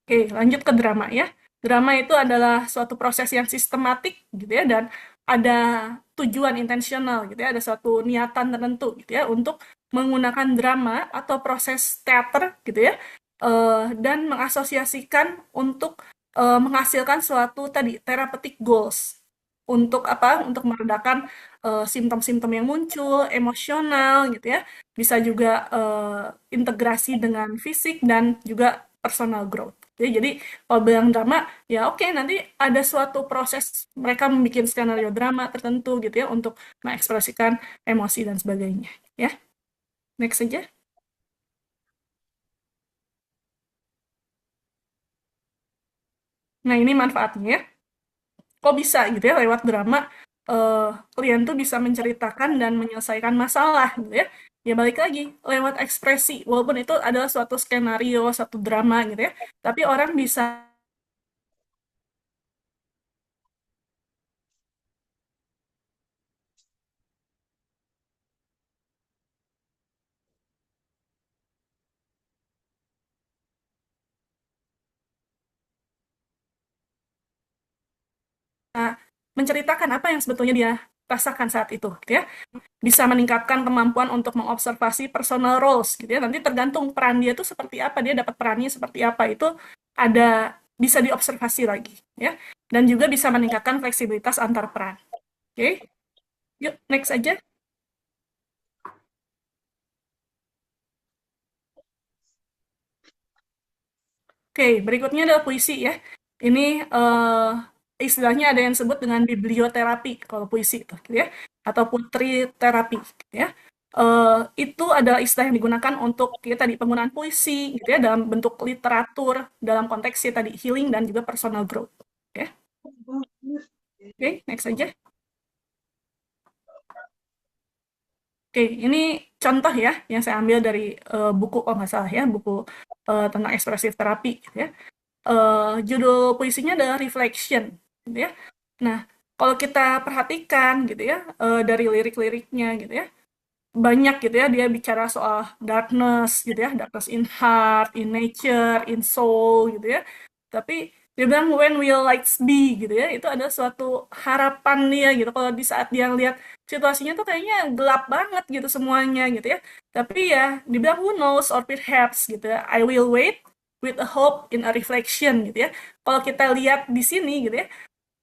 Oke, lanjut ke drama ya. Drama itu adalah suatu proses yang sistematik gitu ya, dan ada tujuan intensional gitu ya, ada suatu niatan tertentu gitu ya untuk menggunakan drama atau proses teater gitu ya, dan mengasosiasikan untuk menghasilkan suatu tadi therapeutic goals untuk apa? Untuk meredakan simptom-simptom yang muncul, emosional gitu ya. Bisa juga integrasi dengan fisik dan juga personal growth. Jadi kalau bilang drama, ya oke, nanti ada suatu proses mereka membuat skenario drama tertentu gitu ya untuk mengekspresikan emosi dan sebagainya. Ya, next aja. Nah ini manfaatnya ya. Kok bisa gitu ya lewat drama eh, klien tuh bisa menceritakan dan menyelesaikan masalah gitu ya. Ya balik lagi lewat ekspresi, walaupun itu adalah suatu skenario, satu drama gitu ya. Tapi orang bisa menceritakan apa yang sebetulnya dia rasakan saat itu, gitu ya. Bisa meningkatkan kemampuan untuk mengobservasi personal roles, gitu ya. Nanti tergantung peran dia itu seperti apa, dia dapat perannya seperti apa, itu ada bisa diobservasi lagi, ya. Dan juga bisa meningkatkan fleksibilitas antar peran. Oke, yuk next aja. Oke, berikutnya adalah puisi ya. Ini istilahnya ada yang disebut dengan biblioterapi kalau puisi itu, gitu ya, atau putri terapi, gitu ya. Itu adalah istilah yang digunakan untuk ya, tadi penggunaan puisi, gitu ya, dalam bentuk literatur, dalam konteksnya tadi healing dan juga personal growth. Oke, next aja. Oke, ini contoh ya yang saya ambil dari buku, oh nggak salah ya, buku tentang ekspresif terapi, gitu ya. Judul puisinya adalah Reflection, gitu ya. Nah, kalau kita perhatikan gitu ya, dari lirik-liriknya gitu ya, banyak gitu ya dia bicara soal darkness gitu ya, darkness in heart, in nature, in soul gitu ya. Tapi dia bilang when will lights be gitu ya, itu ada suatu harapan dia gitu. Kalau di saat dia lihat situasinya tuh kayaknya gelap banget gitu semuanya gitu ya. Tapi ya dibilang who knows or perhaps gitu ya, I will wait with a hope in a reflection gitu ya. Kalau kita lihat di sini gitu ya,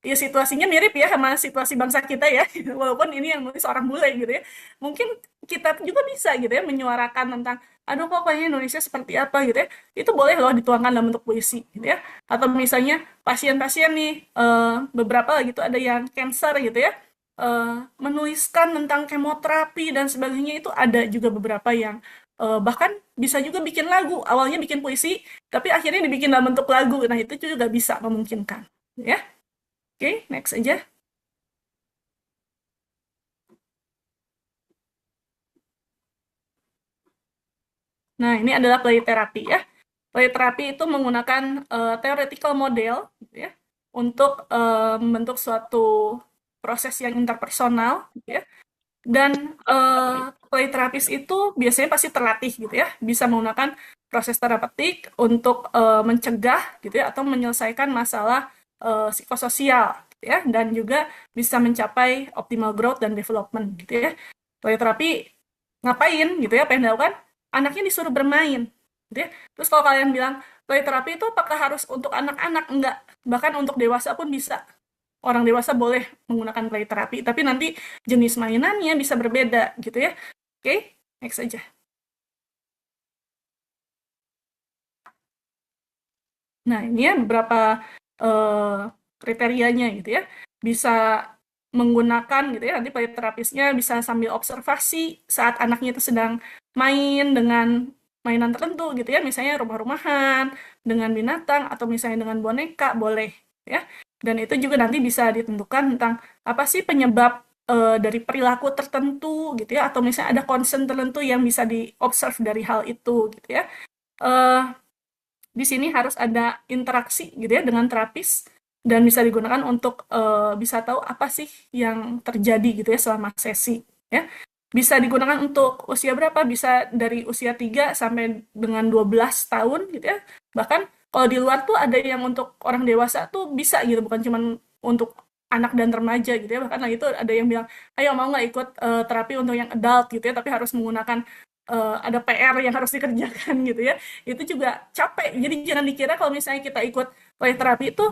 ya situasinya mirip ya sama situasi bangsa kita ya, walaupun ini yang nulis orang bule gitu ya. Mungkin kita juga bisa gitu ya menyuarakan tentang, aduh kok kayaknya Indonesia seperti apa gitu ya. Itu boleh loh dituangkan dalam bentuk puisi gitu ya. Atau misalnya pasien-pasien nih, beberapa gitu ada yang cancer gitu ya, menuliskan tentang kemoterapi dan sebagainya, itu ada juga beberapa yang bahkan bisa juga bikin lagu, awalnya bikin puisi, tapi akhirnya dibikin dalam bentuk lagu. Nah itu juga bisa memungkinkan ya. Oke, next aja. Nah, ini adalah play therapy ya. Play therapy itu menggunakan theoretical model gitu ya, untuk membentuk suatu proses yang interpersonal gitu ya. Dan play terapis itu biasanya pasti terlatih gitu ya, bisa menggunakan proses terapeutik untuk mencegah gitu ya, atau menyelesaikan masalah psikososial gitu ya, dan juga bisa mencapai optimal growth dan development gitu ya. Play terapi ngapain gitu ya, apa yang dilakukan? Anaknya disuruh bermain gitu ya. Terus kalau kalian bilang play terapi itu apakah harus untuk anak-anak? Enggak, bahkan untuk dewasa pun bisa. Orang dewasa boleh menggunakan play terapi, tapi nanti jenis mainannya bisa berbeda gitu ya. Oke, next aja. Nah, ini ya beberapa kriterianya gitu ya. Bisa menggunakan gitu ya, nanti play terapisnya bisa sambil observasi saat anaknya itu sedang main dengan mainan tertentu gitu ya, misalnya rumah-rumahan, dengan binatang, atau misalnya dengan boneka, boleh ya. Dan itu juga nanti bisa ditentukan tentang apa sih penyebab dari perilaku tertentu gitu ya, atau misalnya ada concern tertentu yang bisa diobserv dari hal itu gitu ya. Di sini harus ada interaksi gitu ya dengan terapis, dan bisa digunakan untuk bisa tahu apa sih yang terjadi gitu ya selama sesi ya. Bisa digunakan untuk usia berapa? Bisa dari usia 3 sampai dengan 12 tahun gitu ya. Bahkan kalau di luar tuh ada yang untuk orang dewasa tuh bisa gitu, bukan cuma untuk anak dan remaja gitu ya. Bahkan lagi itu ada yang bilang, ayo mau nggak ikut terapi untuk yang adult gitu ya, tapi harus menggunakan ada PR yang harus dikerjakan gitu ya. Itu juga capek. Jadi jangan dikira kalau misalnya kita ikut play terapi itu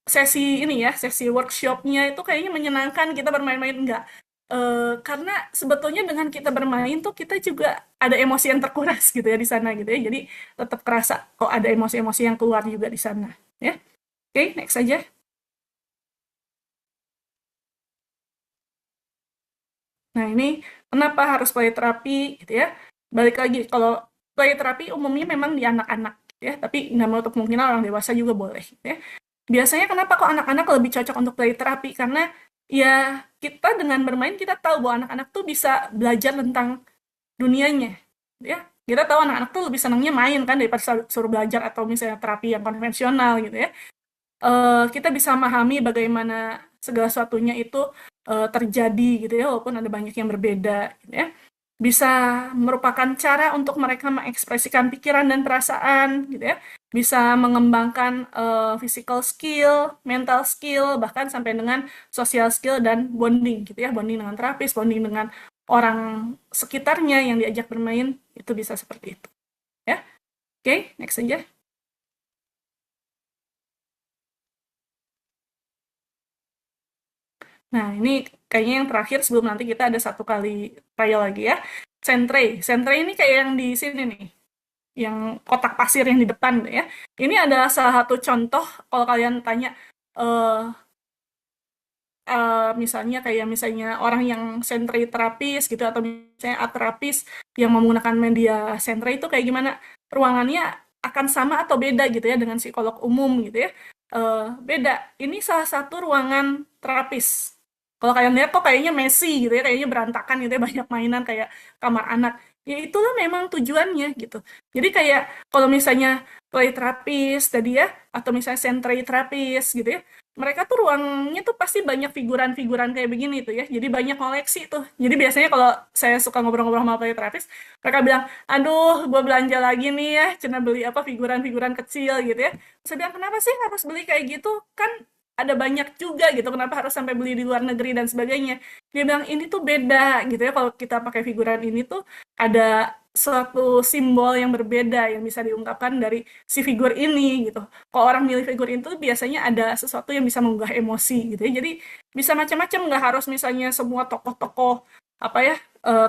sesi ini ya, sesi workshopnya itu kayaknya menyenangkan, kita bermain-main, enggak. Karena sebetulnya dengan kita bermain tuh kita juga ada emosi yang terkuras gitu ya di sana gitu ya. Jadi tetap kerasa kok ada emosi-emosi yang keluar juga di sana ya. Oke, next aja. Nah, ini kenapa harus play terapi gitu ya. Balik lagi, kalau play terapi umumnya memang di anak-anak gitu ya, tapi nggak menutup kemungkinan orang dewasa juga boleh gitu ya. Biasanya kenapa kok anak-anak lebih cocok untuk play terapi? Karena ya kita dengan bermain kita tahu bahwa anak-anak tuh bisa belajar tentang dunianya gitu ya. Kita tahu anak-anak tuh lebih senangnya main kan daripada suruh belajar atau misalnya terapi yang konvensional gitu ya. Kita bisa memahami bagaimana segala sesuatunya itu terjadi gitu ya, walaupun ada banyak yang berbeda gitu ya. bisa merupakan cara untuk mereka mengekspresikan pikiran dan perasaan gitu ya, bisa mengembangkan physical skill, mental skill, bahkan sampai dengan social skill dan bonding gitu ya, bonding dengan terapis, bonding dengan orang sekitarnya yang diajak bermain, itu bisa seperti itu ya. Oke, next aja. Nah, ini kayaknya yang terakhir sebelum nanti kita ada satu kali trial lagi ya. Sentre. Sentre ini kayak yang di sini nih. Yang kotak pasir yang di depan ya. Ini adalah salah satu contoh kalau kalian tanya eh misalnya orang yang sentre terapis gitu atau misalnya art terapis yang menggunakan media sentre itu kayak gimana? Ruangannya akan sama atau beda gitu ya dengan psikolog umum gitu ya. Beda. Ini salah satu ruangan terapis. Kalau kalian lihat kok kayaknya messy gitu ya, kayaknya berantakan gitu ya, banyak mainan kayak kamar anak. Ya itulah memang tujuannya gitu. Jadi kayak kalau misalnya play terapis tadi ya, atau misalnya sentre terapis gitu ya, mereka tuh ruangnya tuh pasti banyak figuran-figuran kayak begini tuh ya. Jadi banyak koleksi tuh. Jadi biasanya kalau saya suka ngobrol-ngobrol sama play terapis, mereka bilang, aduh, gue belanja lagi nih ya, cina beli apa figuran-figuran kecil gitu ya. Saya bilang, kenapa sih harus beli kayak gitu? Kan ada banyak juga gitu, kenapa harus sampai beli di luar negeri dan sebagainya. Dia bilang, ini tuh beda gitu ya, kalau kita pakai figuran ini tuh ada suatu simbol yang berbeda yang bisa diungkapkan dari si figur ini gitu. Kalau orang milih figur itu biasanya ada sesuatu yang bisa menggugah emosi gitu ya. Jadi bisa macam-macam, nggak harus misalnya semua tokoh-tokoh apa ya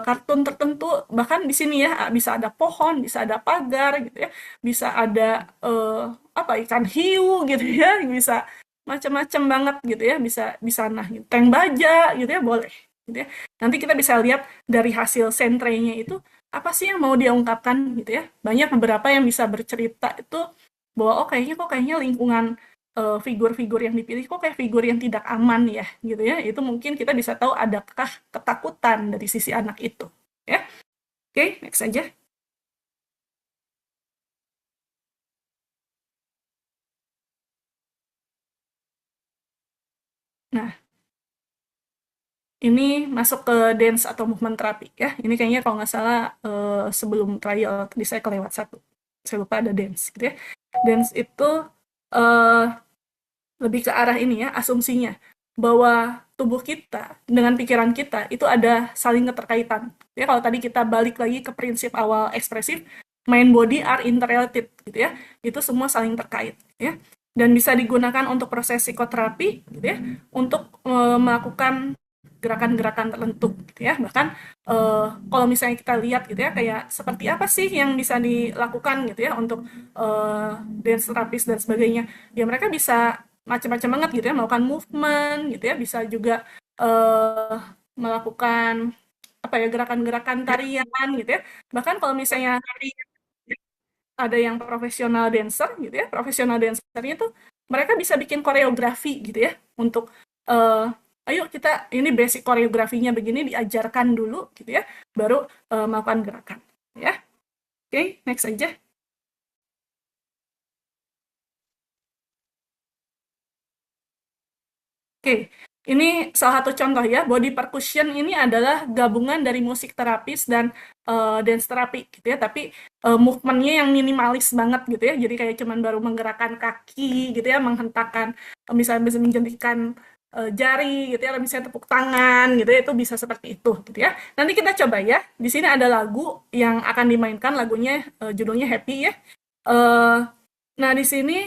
kartun tertentu, bahkan di sini ya bisa ada pohon, bisa ada pagar gitu ya, bisa ada apa ikan hiu gitu ya, bisa macam-macam banget gitu ya, bisa di sana gitu. Tank baja gitu ya boleh gitu ya. Nanti kita bisa lihat dari hasil sentrenya itu apa sih yang mau dia ungkapkan gitu ya. Banyak beberapa yang bisa bercerita itu bahwa oh kayaknya lingkungan figur-figur yang dipilih kok kayak figur yang tidak aman ya gitu ya. Itu mungkin kita bisa tahu adakah ketakutan dari sisi anak itu ya. Oke, next aja. Nah, ini masuk ke dance atau movement terapi ya. Ini kayaknya kalau nggak salah sebelum trial tadi saya kelewat satu. Saya lupa ada dance gitu ya. Dance itu uh, lebih ke arah ini ya, asumsinya. Bahwa tubuh kita dengan pikiran kita itu ada saling keterkaitan. Ya, kalau tadi kita balik lagi ke prinsip awal ekspresif, mind body are interrelated gitu ya. Itu semua saling terkait ya. Dan bisa digunakan untuk proses psikoterapi gitu ya, untuk melakukan gerakan-gerakan tertentu gitu ya. Bahkan kalau misalnya kita lihat gitu ya, kayak seperti apa sih yang bisa dilakukan gitu ya untuk dance terapis dan sebagainya. Ya mereka bisa macam-macam banget gitu ya, melakukan movement gitu ya, bisa juga melakukan apa ya gerakan-gerakan tarian gitu ya. Bahkan kalau misalnya ada yang profesional dancer gitu ya, profesional dancernya tuh mereka bisa bikin koreografi gitu ya untuk ayo kita ini basic koreografinya begini diajarkan dulu gitu ya, baru melakukan gerakan ya. Oke, next aja. Oke, ini salah satu contoh ya. Body percussion ini adalah gabungan dari musik terapis dan dance terapi gitu ya. Tapi movementnya yang minimalis banget gitu ya. Jadi kayak cuman baru menggerakkan kaki gitu ya, menghentakkan, misalnya bisa menjentikan jari gitu ya, atau misalnya tepuk tangan gitu ya. Itu bisa seperti itu gitu ya. Nanti kita coba ya. Di sini ada lagu yang akan dimainkan, lagunya judulnya Happy ya. Nah, di sini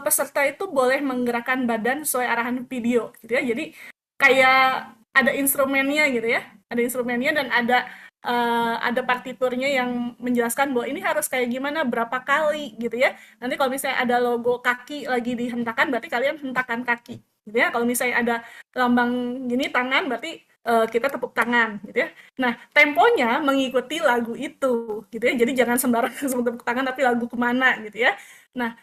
peserta itu boleh menggerakkan badan sesuai arahan video gitu ya. Jadi kayak ada instrumennya gitu ya. Ada instrumennya dan ada partiturnya yang menjelaskan bahwa ini harus kayak gimana berapa kali gitu ya. Nanti kalau misalnya ada logo kaki lagi dihentakkan berarti kalian hentakan kaki gitu ya. Kalau misalnya ada lambang gini tangan berarti kita tepuk tangan gitu ya. Nah, temponya mengikuti lagu itu gitu ya. Jadi jangan sembarangan tepuk tangan tapi lagu kemana gitu ya. Nah,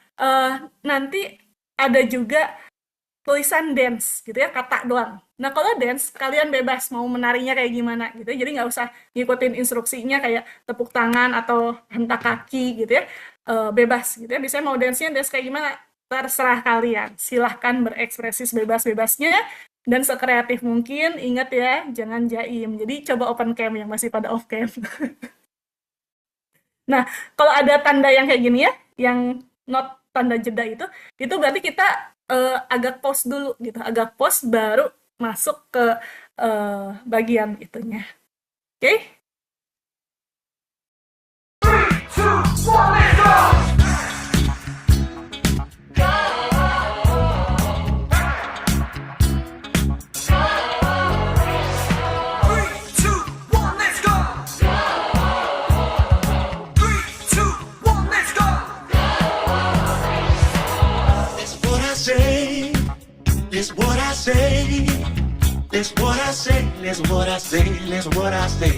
nanti ada juga tulisan dance gitu ya, kata doang. Nah, kalau dance, kalian bebas mau menarinya kayak gimana gitu ya. Jadi nggak usah ngikutin instruksinya kayak tepuk tangan atau hentak kaki gitu ya. Bebas gitu ya. Biasanya mau dance-nya dance kayak gimana, terserah kalian. Silahkan berekspresi sebebas-bebasnya Dan sekreatif mungkin, ingat ya, jangan jaim. Jadi coba open cam yang masih pada off cam. Nah, kalau ada tanda yang kayak gini ya, yang not tanda jeda itu berarti kita agak pause dulu gitu, agak pause baru masuk ke bagian itunya. Oke? That's what I say. That's what I say. That's what I say. That's what I say. That's what I say.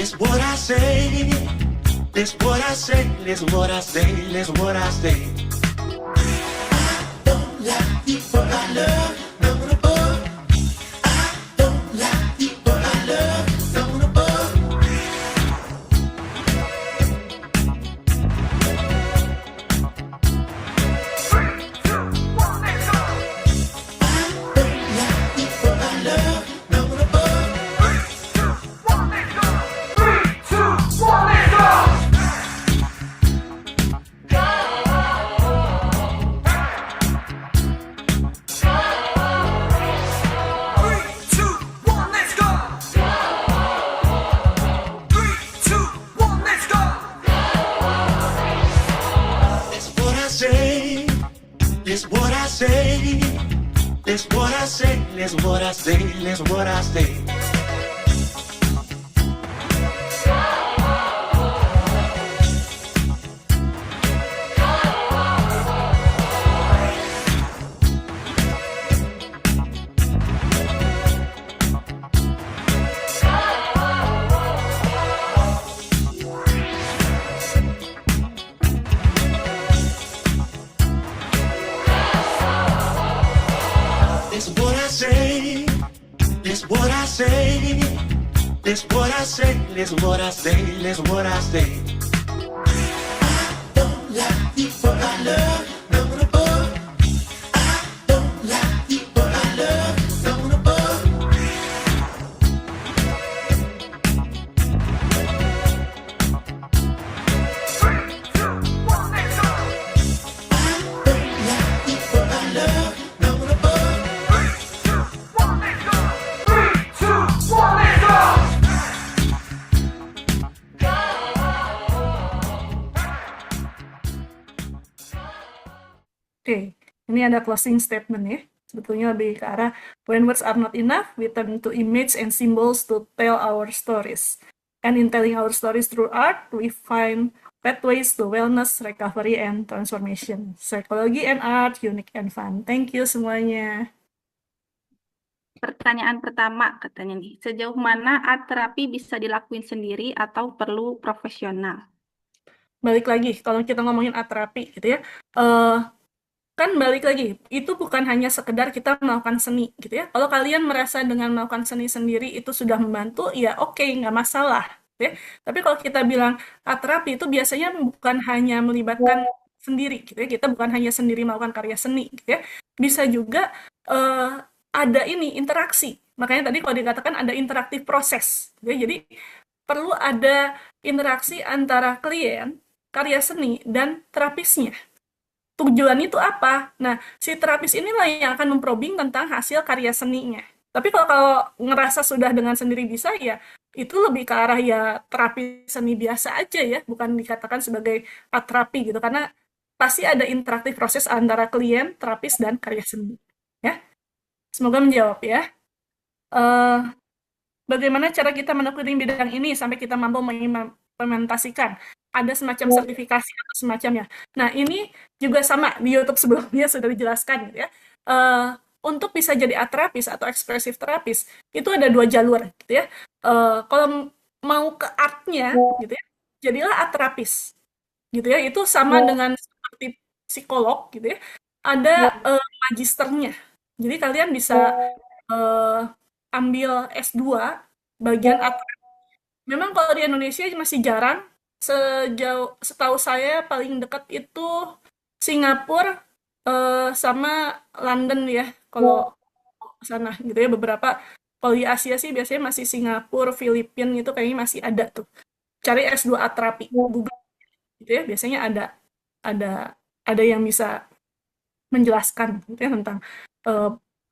That's what I say. That's what I say. That's what I say. That's what I say. I don't like people I love. None above. I don't like people I love. None above. That's what I say. That's what I say. That's what I say. That's what I say. That's what I say. That's what I say. That's what I say. That's what I say. That's what I say. I don't like people I love. None above. I don't like people I love. None above. Oke, ini ada closing statement ya. Sebetulnya lebih ke arah when words are not enough, we turn to image and symbols to tell our stories. And in telling our stories through art, we find pathways to wellness, recovery, and transformation. Psychology and art, unique and fun. Thank you semuanya. Pertanyaan pertama katanya nih, sejauh mana art terapi bisa dilakuin sendiri atau perlu profesional? Balik lagi, kalau kita ngomongin art terapi gitu ya, kan balik lagi, itu bukan hanya sekedar kita melakukan seni gitu ya. Kalau kalian merasa dengan melakukan seni sendiri itu sudah membantu, ya oke, nggak masalah. Gitu ya. Tapi kalau kita bilang art terapi itu biasanya bukan hanya melibatkan sendiri gitu ya. Kita bukan hanya sendiri melakukan karya seni gitu ya. Bisa juga ada ini interaksi. Makanya tadi kalau dikatakan ada interaktif proses. Gitu ya. Jadi perlu ada interaksi antara klien, karya seni, dan terapisnya. Tujuan itu apa? Nah, si terapis inilah yang akan memprobing tentang hasil karya seninya. Tapi kalau ngerasa sudah dengan sendiri bisa, ya itu lebih ke arah ya terapi seni biasa aja ya, bukan dikatakan sebagai art terapi gitu, karena pasti ada interaktif proses antara klien, terapis, dan karya seni. Ya, semoga menjawab ya. Bagaimana cara kita menekuni bidang ini sampai kita mampu mengimplementasikan? Ada semacam sertifikasi atau semacamnya. Nah, ini juga sama di YouTube sebelumnya sudah dijelaskan gitu ya. untuk bisa jadi art terapis atau ekspresif terapis, itu ada 2 jalur gitu ya. Kalau mau ke artnya gitu ya, jadilah art terapis gitu ya. Itu sama dengan seperti psikolog gitu ya. Ada magisternya. Jadi kalian bisa ambil S2 bagian art. Memang kalau di Indonesia masih jarang. Setahu saya paling dekat itu Singapura sama London ya. Kalau sana gitu ya, beberapa kalau di Asia sih biasanya masih Singapura, Filipina itu kayaknya masih ada tuh. Cari S2 art terapi, Google gitu ya, biasanya ada ada yang bisa menjelaskan gitu ya tentang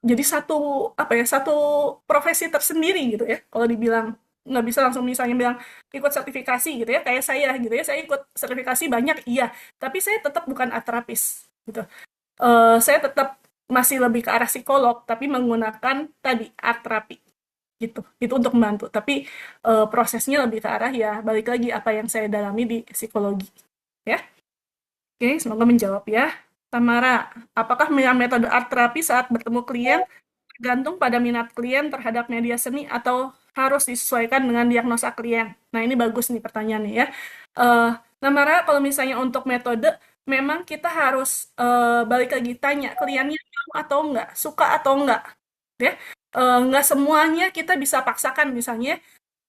jadi satu profesi tersendiri gitu ya. Kalau dibilang nggak bisa langsung misalnya bilang ikut sertifikasi gitu ya, kayak saya gitu ya, saya ikut sertifikasi banyak iya, tapi saya tetap bukan art terapis gitu. Saya tetap masih lebih ke arah psikolog, tapi menggunakan tadi art terapi gitu. Itu untuk membantu. Tapi prosesnya lebih ke arah ya balik lagi apa yang saya dalami di psikologi. Ya, oke, semoga menjawab ya. Tamara, apakah metode art terapi saat bertemu klien tergantung pada minat klien terhadap media seni atau harus disesuaikan dengan diagnosa klien? Nah, ini bagus nih pertanyaannya ya. Tamara, kalau misalnya untuk metode, memang kita harus balik lagi tanya kliennya mau atau enggak, suka atau enggak. Ya, enggak semuanya kita bisa paksakan misalnya.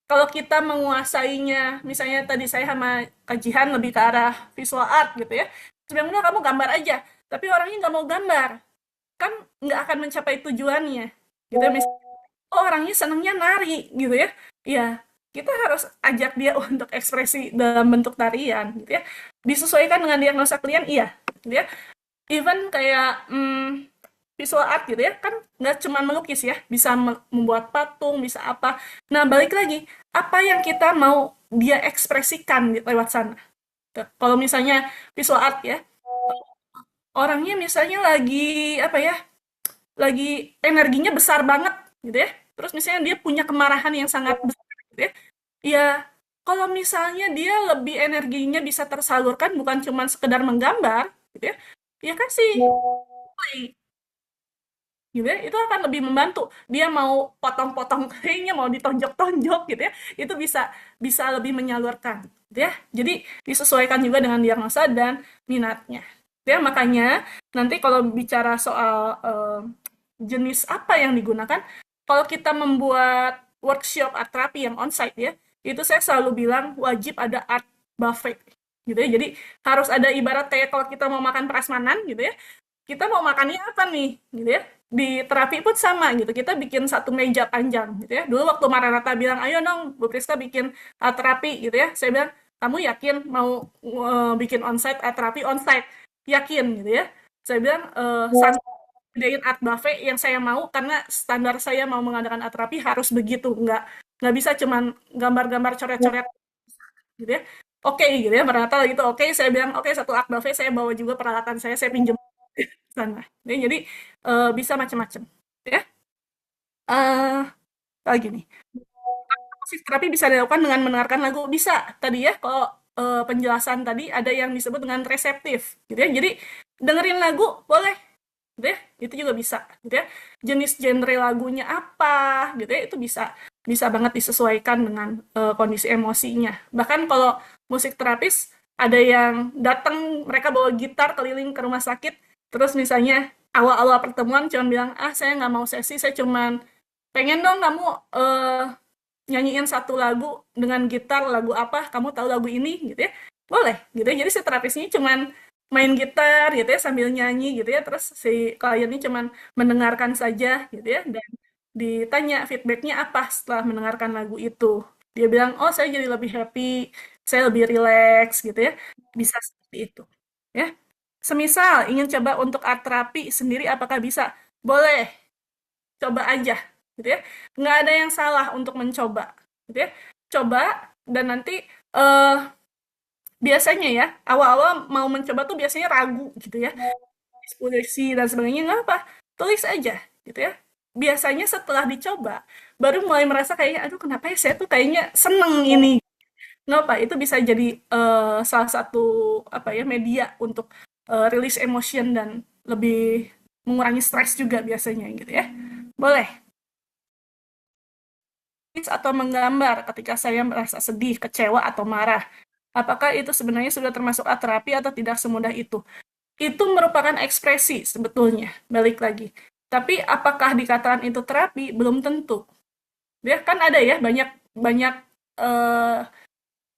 Kalau kita menguasainya, misalnya tadi saya sama kajian lebih ke arah visual art gitu ya. Sebenarnya kamu gambar aja, tapi orangnya nggak mau gambar, kan nggak akan mencapai tujuannya. Gitu ya, misalnya, oh orangnya senangnya nari gitu ya. Ya, kita harus ajak dia untuk ekspresi dalam bentuk tarian gitu ya. Disesuaikan dengan diagnosa klien, iya. Gitu ya. Even kayak visual art gitu ya, kan nggak cuma melukis ya, bisa membuat patung, bisa apa. Nah, balik lagi, apa yang kita mau dia ekspresikan lewat sana. Tuh, kalau misalnya visual art ya, orangnya misalnya lagi apa ya, lagi energinya besar banget gitu ya. Terus misalnya dia punya kemarahan yang sangat besar gitu ya. Ya, kalau misalnya dia lebih energinya bisa tersalurkan bukan cuma sekedar menggambar gitu ya. Ya kasih play gitu ya, itu akan lebih membantu. Dia mau potong-potong kayaknya mau ditonjok-tonjok gitu ya, itu bisa bisa lebih menyalurkan gitu ya. Jadi disesuaikan juga dengan diagnosa dan minatnya. Ya, makanya nanti kalau bicara soal jenis apa yang digunakan, kalau kita membuat workshop art terapi yang onsite ya, itu saya selalu bilang wajib ada art buffet gitu ya. Jadi harus ada ibarat kayak kalau kita mau makan prasmanan gitu ya, kita mau makannya apa nih gitu ya. Di terapi pun sama gitu, kita bikin satu meja panjang gitu ya. Dulu waktu Maranatha bilang, ayo dong Bu Priska bikin art terapi gitu ya, saya bilang, kamu yakin mau bikin onsite art terapi onsite? Yakin gitu ya. Saya bilang, gedein art buffet yang saya mau, karena standar saya mau mengadakan art terapi harus begitu, nggak bisa cuman gambar-gambar coret-coret gitu ya. Oke gitu ya, Maranatha gitu, oke, saya bilang, oke, satu art buffet saya bawa juga peralatan saya pinjam sana. Jadi bisa macam-macam ya. Lagi nih. Musik terapi bisa dilakukan dengan mendengarkan lagu, bisa. Tadi ya kalau penjelasan tadi ada yang disebut dengan reseptif gitu ya. Jadi dengerin lagu boleh gitu ya. Itu juga bisa gitu ya. Jenis genre lagunya apa gitu ya, itu bisa bisa banget disesuaikan dengan kondisi emosinya. Bahkan kalau musik terapis ada yang datang mereka bawa gitar keliling ke rumah sakit. Terus misalnya awal-awal pertemuan cuma bilang, saya nggak mau sesi, saya cuman pengen dong kamu nyanyiin satu lagu dengan gitar, lagu apa, kamu tahu lagu ini, gitu ya. Boleh, gitu ya. Jadi si terapisnya cuman main gitar, gitu ya, sambil nyanyi, gitu ya. Terus si kliennya cuman mendengarkan saja, gitu ya. Dan ditanya feedbacknya apa setelah mendengarkan lagu itu. Dia bilang, oh saya jadi lebih happy, saya lebih relax, gitu ya. Bisa seperti itu. Ya. Semisal ingin coba untuk art terapi sendiri, apakah bisa? Boleh, coba aja, gitu ya. Nggak ada yang salah untuk mencoba, gitu ya. Coba, dan nanti biasanya ya, awal-awal mau mencoba tuh biasanya ragu, gitu ya. Eksplorasi dan sebagainya, nggak apa, tulis aja, gitu ya. Biasanya setelah dicoba, baru mulai merasa kayaknya, aduh kenapa ya saya tuh kayaknya seneng ini. Nggak apa, itu bisa jadi salah satu apa ya media untuk release emotion dan lebih mengurangi stres juga biasanya gitu ya. Boleh. Atau menggambar ketika saya merasa sedih, kecewa, atau marah. Apakah itu sebenarnya sudah termasuk art terapi atau tidak semudah itu? Itu merupakan ekspresi sebetulnya, balik lagi. Tapi apakah dikatakan itu terapi? Belum tentu. Ya kan ada ya banyak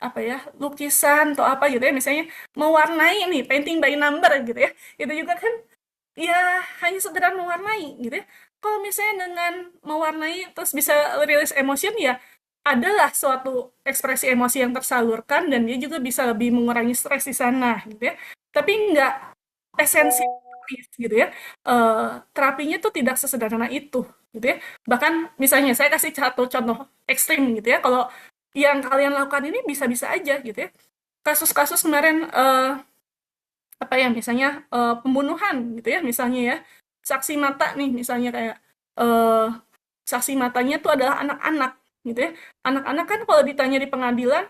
apa ya, lukisan atau apa gitu ya, misalnya mewarnai nih, painting by number gitu ya. Itu juga kan ya hanya sekedar mewarnai gitu ya. Kalau misalnya dengan mewarnai terus bisa rilis emotion, ya adalah suatu ekspresi emosi yang tersalurkan dan dia juga bisa lebih mengurangi stres di sana gitu ya. Tapi nggak esensi gitu ya. Terapinya tuh tidak sesederhana itu gitu ya. Bahkan misalnya saya kasih satu contoh ekstrim gitu ya. Kalau yang kalian lakukan ini bisa-bisa aja gitu ya. Kasus-kasus kemarin apa ya, misalnya pembunuhan gitu ya, misalnya ya, saksi mata nih misalnya kayak saksi matanya tuh adalah anak-anak gitu ya. Anak-anak kan kalau ditanya di pengadilan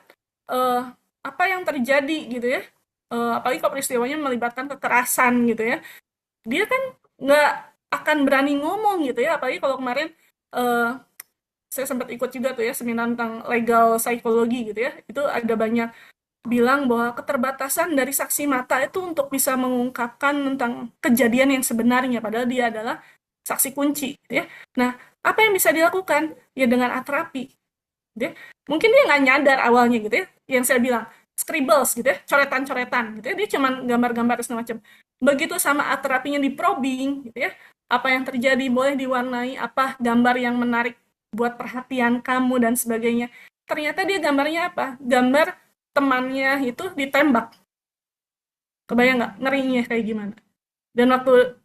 apa yang terjadi gitu ya, apalagi kalau peristiwanya melibatkan kekerasan gitu ya, dia kan nggak akan berani ngomong gitu ya. Apalagi kalau kemarin saya sempat ikut juga tuh ya seminar tentang legal psikologi gitu ya, itu ada banyak bilang bahwa keterbatasan dari saksi mata itu untuk bisa mengungkapkan tentang kejadian yang sebenarnya, padahal dia adalah saksi kunci, gitu ya. Nah, apa yang bisa dilakukan? Ya dengan art terapi. Gitu ya. Mungkin dia nggak nyadar awalnya gitu ya, yang saya bilang, scribbles gitu ya, coretan-coretan gitu ya, dia cuma gambar-gambar dan semacam. Begitu sama art terapinya di probing gitu ya, apa yang terjadi, boleh diwarnai, apa gambar yang menarik buat perhatian kamu dan sebagainya. Ternyata dia gambarnya apa? Gambar temannya itu ditembak. Kebayang nggak ngerinya kayak gimana?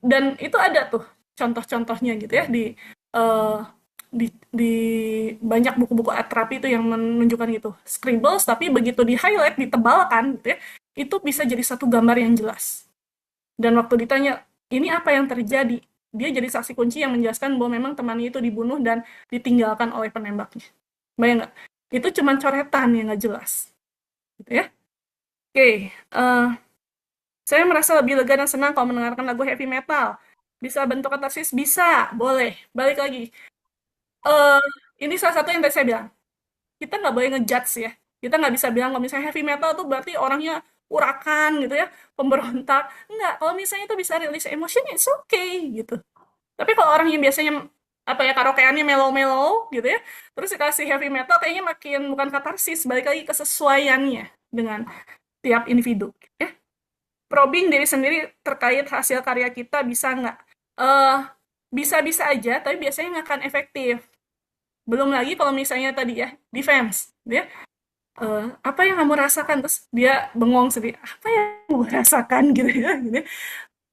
Dan itu ada tuh contoh-contohnya gitu ya eh, di banyak buku-buku art terapi itu yang menunjukkan gitu. Scribbles tapi begitu di highlight, ditebalkan gitu ya, itu bisa jadi satu gambar yang jelas. Dan waktu ditanya, ini apa yang terjadi? Dia jadi saksi kunci yang menjelaskan bahwa memang temannya itu dibunuh dan ditinggalkan oleh penembaknya. Bayang nggak? Itu cuma coretan yang nggak jelas. Gitu ya. Oke, saya merasa lebih lega dan senang kalau mendengarkan lagu heavy metal. Bisa bentuk katarsis? Bisa, boleh. Balik lagi. Ini salah satu yang tadi saya bilang. Kita nggak boleh ngejudge ya. Kita nggak bisa bilang kalau misalnya heavy metal tuh berarti orangnya urakan gitu ya, pemberontak. Nggak, kalau misalnya itu bisa rilis emosinya, it's okay gitu. Tapi kalau orang yang biasanya apa ya, karaokeannya mellow-mellow gitu ya, terus dikasih heavy metal, kayaknya makin bukan katarsis, balik lagi kesesuaiannya dengan tiap individu ya. Probing diri sendiri terkait hasil karya kita bisa nggak? Bisa-bisa aja, tapi biasanya nggak akan efektif. Belum lagi kalau misalnya tadi ya, defense, dia apa yang kamu rasakan, terus dia bengong sendiri, apa yang kamu rasakan gitu ya,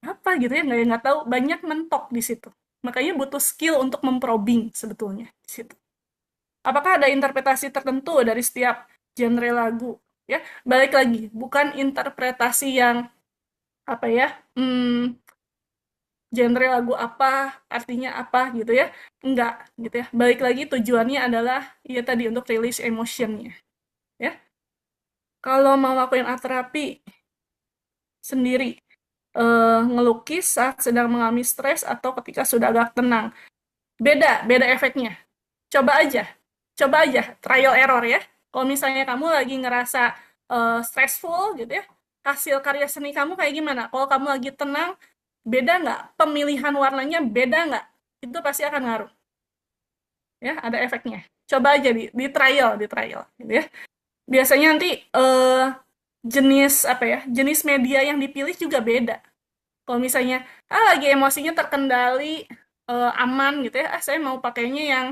apa gitu ya, nggak tahu, banyak mentok di situ. Makanya butuh skill untuk memprobing sebetulnya di situ. Apakah ada interpretasi tertentu dari setiap genre lagu? Ya, balik lagi, bukan interpretasi yang apa ya, genre lagu apa, artinya apa gitu ya. Enggak, gitu ya. Balik lagi tujuannya adalah ya tadi untuk release emotionnya. Ya. Kalau mau lakuin art terapi sendiri, ngelukis saat sedang mengalami stres atau ketika sudah agak tenang. Beda efeknya. Coba aja, trial error ya. Kalau misalnya kamu lagi ngerasa stressful gitu ya, hasil karya seni kamu kayak gimana? Kalau kamu lagi tenang, beda nggak? Pemilihan warnanya beda nggak? Itu pasti akan ngaruh. Ya, ada efeknya. Coba aja di trial gitu ya. Biasanya nanti jenis media yang dipilih juga beda. Kalau misalnya lagi emosinya terkendali, aman gitu ya, saya mau pakainya yang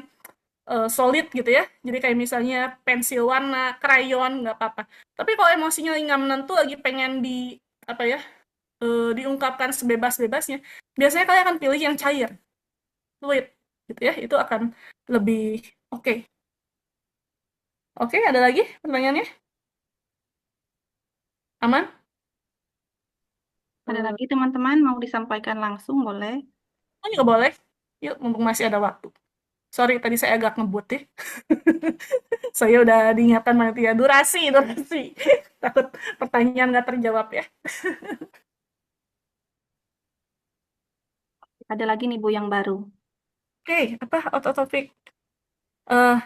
solid gitu ya, jadi kayak misalnya pensil warna, krayon, nggak apa-apa. Tapi kalau emosinya lagi nggak menentu, lagi pengen diungkapkan sebebas-bebasnya, biasanya kalian akan pilih yang cair, fluid gitu ya, itu akan lebih oke. Oke, ada lagi pertanyaannya? Aman? Ada lagi teman-teman mau disampaikan langsung boleh? Oh, juga boleh. Yuk, mumpung masih ada waktu. Sorry, tadi saya agak ngebut ya. Saya udah diingatkan ya, durasi. Takut pertanyaan nggak terjawab ya. Ada lagi nih Bu yang baru. Oke, apa out of topic? Eh,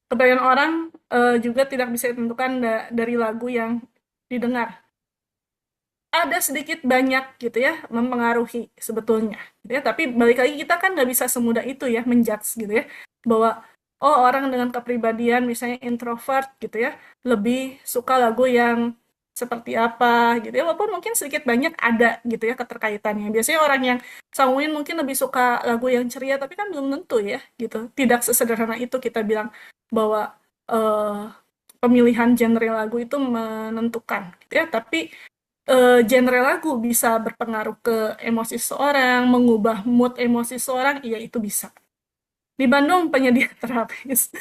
Kebanyakan orang juga tidak bisa ditentukan dari lagu yang didengar. Ada sedikit banyak gitu ya mempengaruhi sebetulnya gitu ya, tapi balik lagi kita kan nggak bisa semudah itu ya menjudge gitu ya, bahwa oh orang dengan kepribadian misalnya introvert gitu ya lebih suka lagu yang seperti apa gitu ya, walaupun mungkin sedikit banyak ada gitu ya keterkaitannya. Biasanya orang yang sanguin mungkin lebih suka lagu yang ceria, tapi kan belum tentu ya gitu, tidak sesederhana itu kita bilang bahwa pemilihan genre lagu itu menentukan gitu ya, tapi genre lagu bisa berpengaruh ke emosi seseorang, mengubah mood emosi seseorang, iya itu bisa. Di Bandung penyedia terapis,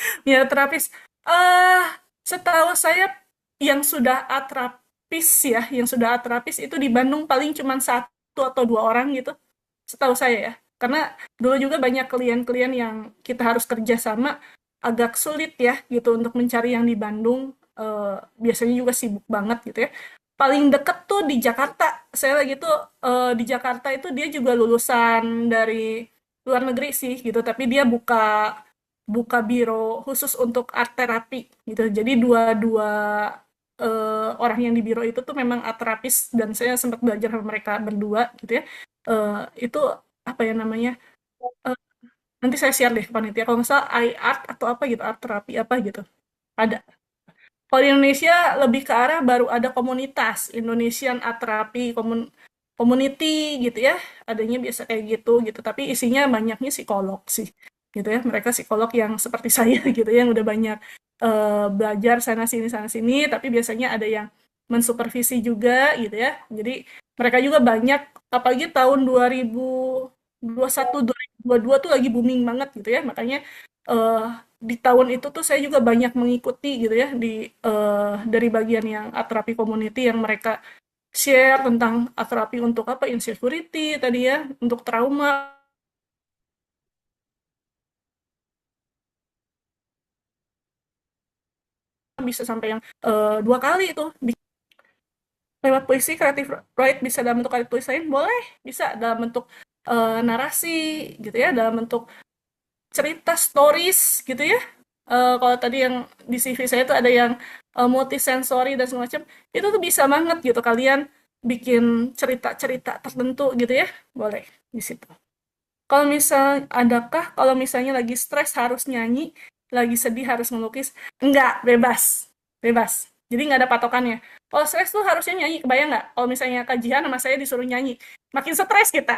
setahu saya yang sudah atrapis ya, yang sudah atrapis itu di Bandung paling cuma 1 atau 2 orang gitu, setahu saya ya. Karena dulu juga banyak klien-klien yang kita harus kerja sama, agak sulit ya gitu untuk mencari yang di Bandung, biasanya juga sibuk banget gitu ya. Paling deket tuh di Jakarta, saya lagi tuh di Jakarta itu dia juga lulusan dari luar negeri sih gitu, tapi dia buka buka biro khusus untuk art terapi gitu. Jadi dua-dua orang yang di biro itu tuh memang art terapis, dan saya sempat belajar sama mereka berdua gitu ya. Itu apa ya namanya? Eh, Nanti saya share deh ke panitia. Kalau nggak salah iArt atau apa gitu, art terapi apa gitu. Ada. Kalau di Indonesia lebih ke arah baru ada komunitas Indonesian Art Therapy Community gitu ya, adanya biasa kayak gitu, tapi isinya banyaknya psikolog sih gitu ya, mereka psikolog yang seperti saya gitu yang udah banyak belajar sana sini, tapi biasanya ada yang mensupervisi juga gitu ya. Jadi mereka juga banyak, apalagi tahun 2021 2022 tuh lagi booming banget gitu ya, makanya eh, di tahun itu tuh saya juga banyak mengikuti gitu ya dari bagian yang art therapy community yang mereka share tentang art therapy untuk apa, insecurity tadi ya, untuk trauma, bisa sampai yang 2 kali itu lewat puisi. Kreatif right bisa dalam bentuk karya tulis lain, boleh bisa dalam bentuk narasi gitu ya, dalam bentuk cerita stories gitu ya. Kalau tadi yang di CV saya itu ada yang multisensori dan semacam, itu tuh bisa banget gitu kalian bikin cerita-cerita tertentu gitu ya, boleh di situ. Kalau kalau misalnya lagi stres harus nyanyi, lagi sedih harus melukis? Enggak, bebas. Bebas. Jadi nggak ada patokannya. Kalau stres tuh harusnya nyanyi, kebayang nggak? Kalau misalnya kajian sama saya disuruh nyanyi, makin stres kita.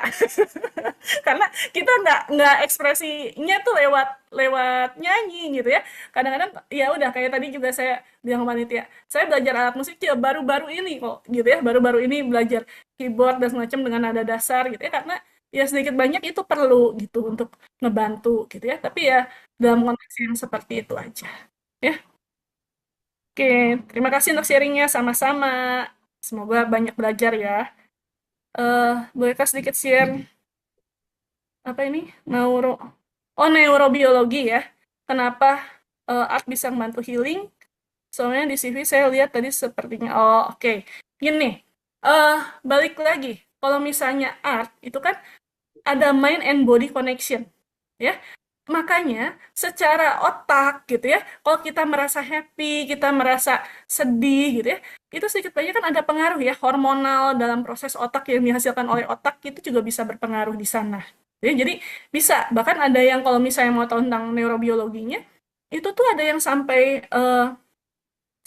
Karena kita nggak ekspresinya tuh lewat lewat nyanyi gitu ya. Kadang-kadang ya udah kayak tadi juga saya bilang ke panitia, saya belajar alat musik ya baru-baru ini kok gitu ya, baru-baru ini belajar keyboard dan semacam dengan nada dasar gitu ya, karena ya sedikit banyak itu perlu gitu untuk ngebantu gitu ya, tapi ya dalam konteks yang seperti itu aja ya. Oke, terima kasih untuk sharingnya, sama-sama, semoga banyak belajar ya. Bolehkah sedikit share apa ini neurobiologi ya, kenapa art bisa membantu healing? Soalnya di CV saya lihat tadi sepertinya oke. Gini, balik lagi, kalau misalnya art itu kan ada mind and body connection ya, makanya secara otak gitu ya, kalau kita merasa happy, kita merasa sedih gitu ya, itu sedikit banyak kan ada pengaruh ya hormonal dalam proses otak yang dihasilkan oleh otak, itu juga bisa berpengaruh di sana ya. Jadi bisa, bahkan ada yang kalau misalnya mau tahu tentang neurobiologinya, itu tuh ada yang sampai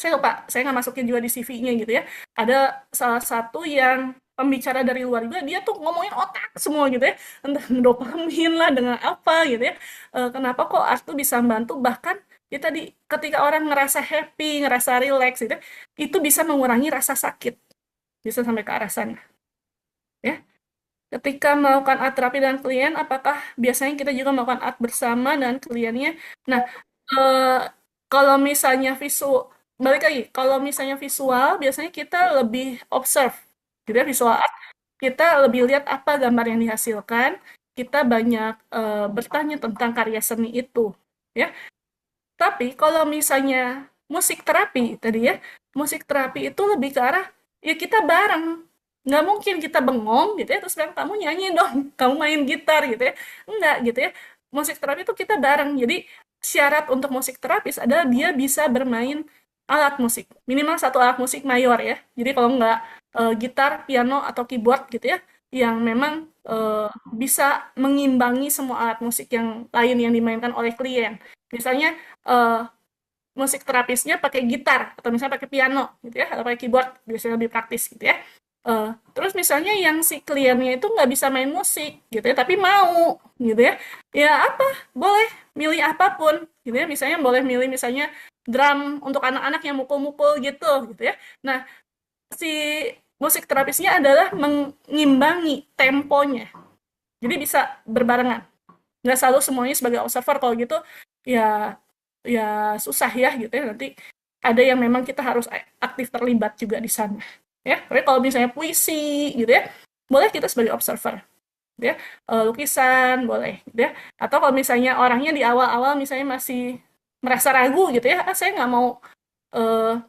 saya lupa, saya nggak masukin juga di CV-nya gitu ya. Ada salah satu yang pembicara dari luar juga, dia tuh ngomongin otak semua gitu ya, entah dopamin lah dengan apa gitu ya. Kenapa kok art tuh bisa membantu, bahkan ya tadi ketika orang ngerasa happy, ngerasa relax gitu, itu bisa mengurangi rasa sakit, bisa sampai ke arah sana. Ya, ketika melakukan art terapi dengan klien, apakah biasanya kita juga melakukan art bersama dengan kliennya? Nah, kalau misalnya balik lagi, kalau misalnya visual, biasanya kita lebih observe. Gitu ya, visual art, kita lebih lihat apa gambar yang dihasilkan, kita banyak bertanya tentang karya seni itu. Ya. Tapi kalau misalnya musik terapi tadi ya, musik terapi itu lebih ke arah, ya kita bareng. Nggak mungkin kita bengong gitu ya, terus bilang, kamu nyanyi dong, kamu main gitar gitu ya. Enggak gitu ya. Musik terapi itu kita bareng. Jadi syarat untuk musik terapis adalah dia bisa bermain alat musik. Minimal satu alat musik mayor ya. Jadi kalau nggak gitar, piano, atau keyboard gitu ya, yang memang bisa mengimbangi semua alat musik yang lain yang dimainkan oleh klien. Misalnya musik terapisnya pakai gitar atau misalnya pakai piano gitu ya, atau pakai keyboard, biasanya lebih praktis gitu ya. Terus misalnya yang si kliennya itu nggak bisa main musik gitu ya, tapi mau gitu ya, ya apa, boleh milih apapun gitu ya. Misalnya boleh milih misalnya drum untuk anak-anak yang mukul-mukul gitu ya. Nah, si musik terapisnya adalah mengimbangi temponya, jadi bisa berbarengan, nggak selalu semuanya sebagai observer. Kalau gitu ya ya susah ya gitu ya, nanti ada yang memang kita harus aktif terlibat juga di sana ya. Tapi kalau misalnya puisi gitu ya, boleh kita sebagai observer gitu ya. Lukisan boleh gitu ya. Atau kalau misalnya orangnya di awal-awal misalnya masih merasa ragu gitu ya, saya nggak mau eh,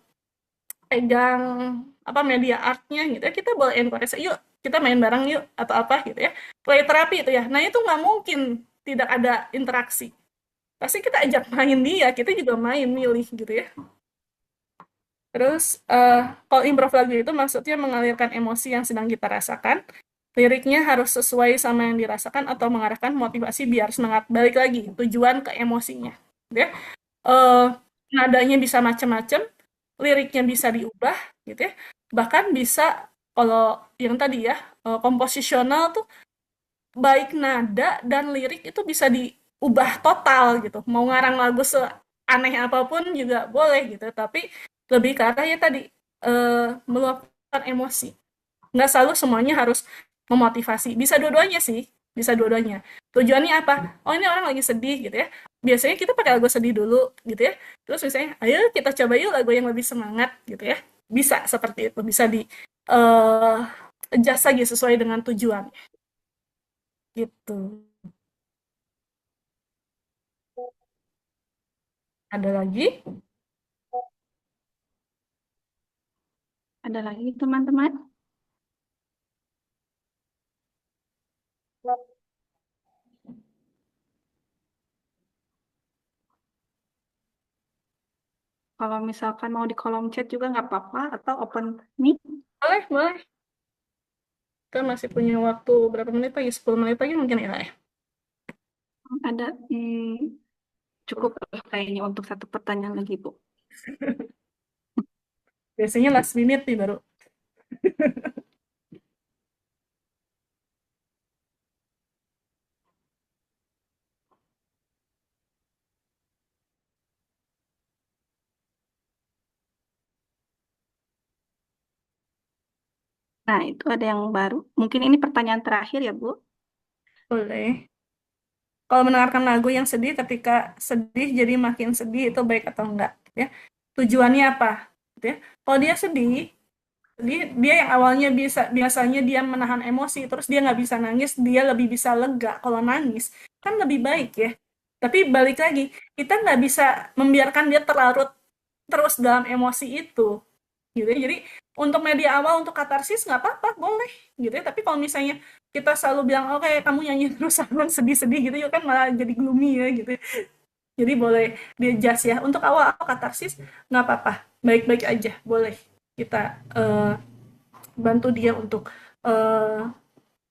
pegang apa media artnya gitu ya, kita boleh encourage, yuk kita main bareng yuk atau apa gitu ya. Play terapi itu ya, nah itu nggak mungkin tidak ada interaksi, pasti kita ajak main dia, kita juga main milih gitu ya. Terus kalau improv lagu itu maksudnya mengalirkan emosi yang sedang kita rasakan, liriknya harus sesuai sama yang dirasakan atau mengarahkan motivasi biar semangat. Balik lagi tujuan ke emosinya gitu ya. Nadanya bisa macam-macam, liriknya bisa diubah gitu ya, bahkan bisa kalau yang tadi ya komposisional tuh, baik nada dan lirik itu bisa diubah total gitu. Mau ngarang lagu seaneh apapun juga boleh gitu. Tapi lebih ke arah ya tadi meluapkan emosi. Nggak selalu semuanya harus memotivasi. Bisa dua-duanya sih. Bisa dua-duanya. Tujuannya apa? Oh, ini orang lagi sedih gitu ya. Biasanya kita pakai lagu sedih dulu gitu ya. Terus misalnya, ayo kita coba yuk lagu yang lebih semangat gitu ya. Bisa seperti itu. Bisa di adjust lagi sesuai dengan tujuan. Gitu. Ada lagi? Ada lagi teman-teman? Kalau misalkan mau di kolom chat juga nggak apa-apa, atau open mic. Boleh, boleh. Kita masih punya waktu berapa menit lagi? 10 menit lagi mungkin ya. Ada cukup kayaknya untuk satu pertanyaan lagi, Bu. Biasanya last minute nih baru. Nah, itu ada yang baru. Mungkin ini pertanyaan terakhir ya, Bu. Boleh. Kalau mendengarkan lagu yang sedih ketika sedih jadi makin sedih, itu baik atau enggak ya? Tujuannya apa gitu ya? Kalau dia sedih, dia yang awalnya biasanya dia menahan emosi, terus dia nggak bisa nangis, dia lebih bisa lega kalau nangis, kan lebih baik ya. Tapi balik lagi, kita nggak bisa membiarkan dia terlarut terus dalam emosi itu gitu ya. Jadi untuk media awal, untuk katarsis nggak apa-apa, boleh gitu ya. Tapi kalau misalnya kita selalu bilang, oke kamu nyanyi terus aku sedih-sedih gitu ya, kan malah jadi gloomy ya gitu. Jadi boleh di-adjust ya. Untuk awal katarsis nggak apa-apa, baik-baik aja, boleh kita bantu dia untuk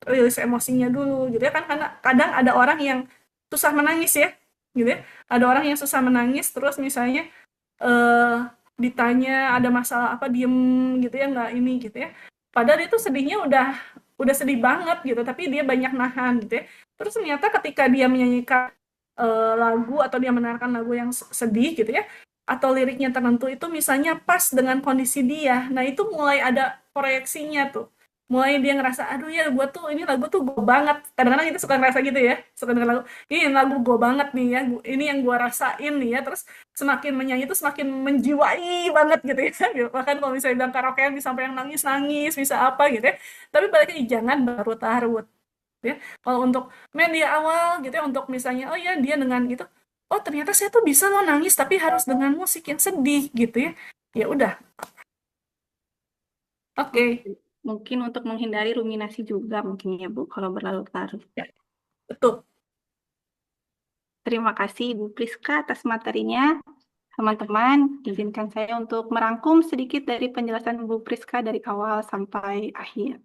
rilis emosinya dulu gitu ya. Kan karena kadang ada orang yang susah menangis ya gitu ya. Ada orang yang susah menangis, terus misalnya ditanya ada masalah apa, diem gitu ya, nggak ini gitu ya. Padahal itu sedihnya udah sedih banget gitu, tapi dia banyak nahan gitu ya. Terus ternyata ketika dia menyanyikan lagu atau dia mendengarkan lagu yang sedih gitu ya, atau liriknya tertentu itu misalnya pas dengan kondisi dia, nah itu mulai ada proyeksinya tuh. Mulai dia ngerasa, aduh ya gue tuh ini lagu tuh gue banget. Kadang-kadang kita suka ngerasa gitu ya, suka denger lagu, ini lagu gue banget nih ya, ini yang gue rasain nih ya. Terus semakin menyanyi itu semakin menjiwai banget gitu ya. Bahkan kalau misalnya bilang karaokean bisa sampai yang nangis-nangis, bisa apa gitu ya. Tapi balik lagi, jangan berlarut-larut ya. Kalau untuk media awal gitu ya, untuk misalnya, oh ya dia dengan gitu, oh ternyata saya tuh bisa loh nangis tapi harus dengan musik yang sedih gitu ya. Ya udah. Oke. Mungkin untuk menghindari ruminasi juga mungkin ya Bu, kalau berlarut-larut. Betul. Terima kasih Ibu Priska atas materinya. Teman-teman, izinkan saya untuk merangkum sedikit dari penjelasan Bu Priska dari awal sampai akhir.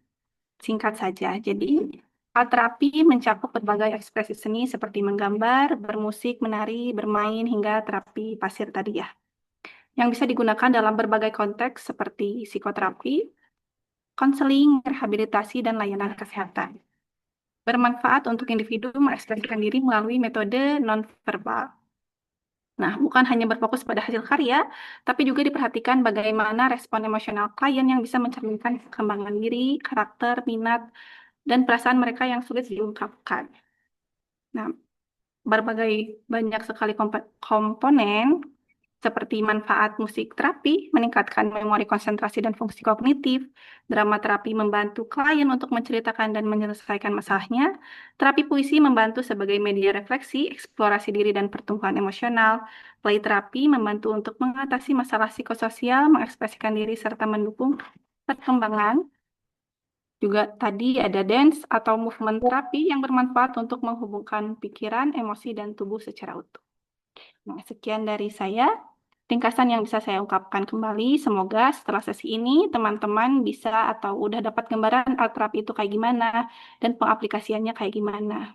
Singkat saja. Jadi, art terapi mencakup berbagai ekspresi seni seperti menggambar, bermusik, menari, bermain, hingga terapi pasir tadi ya. Yang bisa digunakan dalam berbagai konteks seperti psikoterapi, konseling, rehabilitasi, dan layanan kesehatan. Bermanfaat untuk individu mengekspresikan diri melalui metode non-verbal. Nah, bukan hanya berfokus pada hasil karya, tapi juga diperhatikan bagaimana respon emosional klien yang bisa mencerminkan perkembangan diri, karakter, minat, dan perasaan mereka yang sulit diungkapkan. Nah, banyak sekali komponen seperti manfaat musik terapi, meningkatkan memori konsentrasi dan fungsi kognitif, drama terapi membantu klien untuk menceritakan dan menyelesaikan masalahnya, terapi puisi membantu sebagai media refleksi, eksplorasi diri dan pertumbuhan emosional, play terapi membantu untuk mengatasi masalah psikososial, mengekspresikan diri, serta mendukung perkembangan. Juga tadi ada dance atau movement terapi yang bermanfaat untuk menghubungkan pikiran, emosi, dan tubuh secara utuh. Nah, sekian dari saya. Ringkasan yang bisa saya ungkapkan kembali, semoga setelah sesi ini teman-teman bisa atau udah dapat gambaran art terapi itu kayak gimana dan pengaplikasiannya kayak gimana.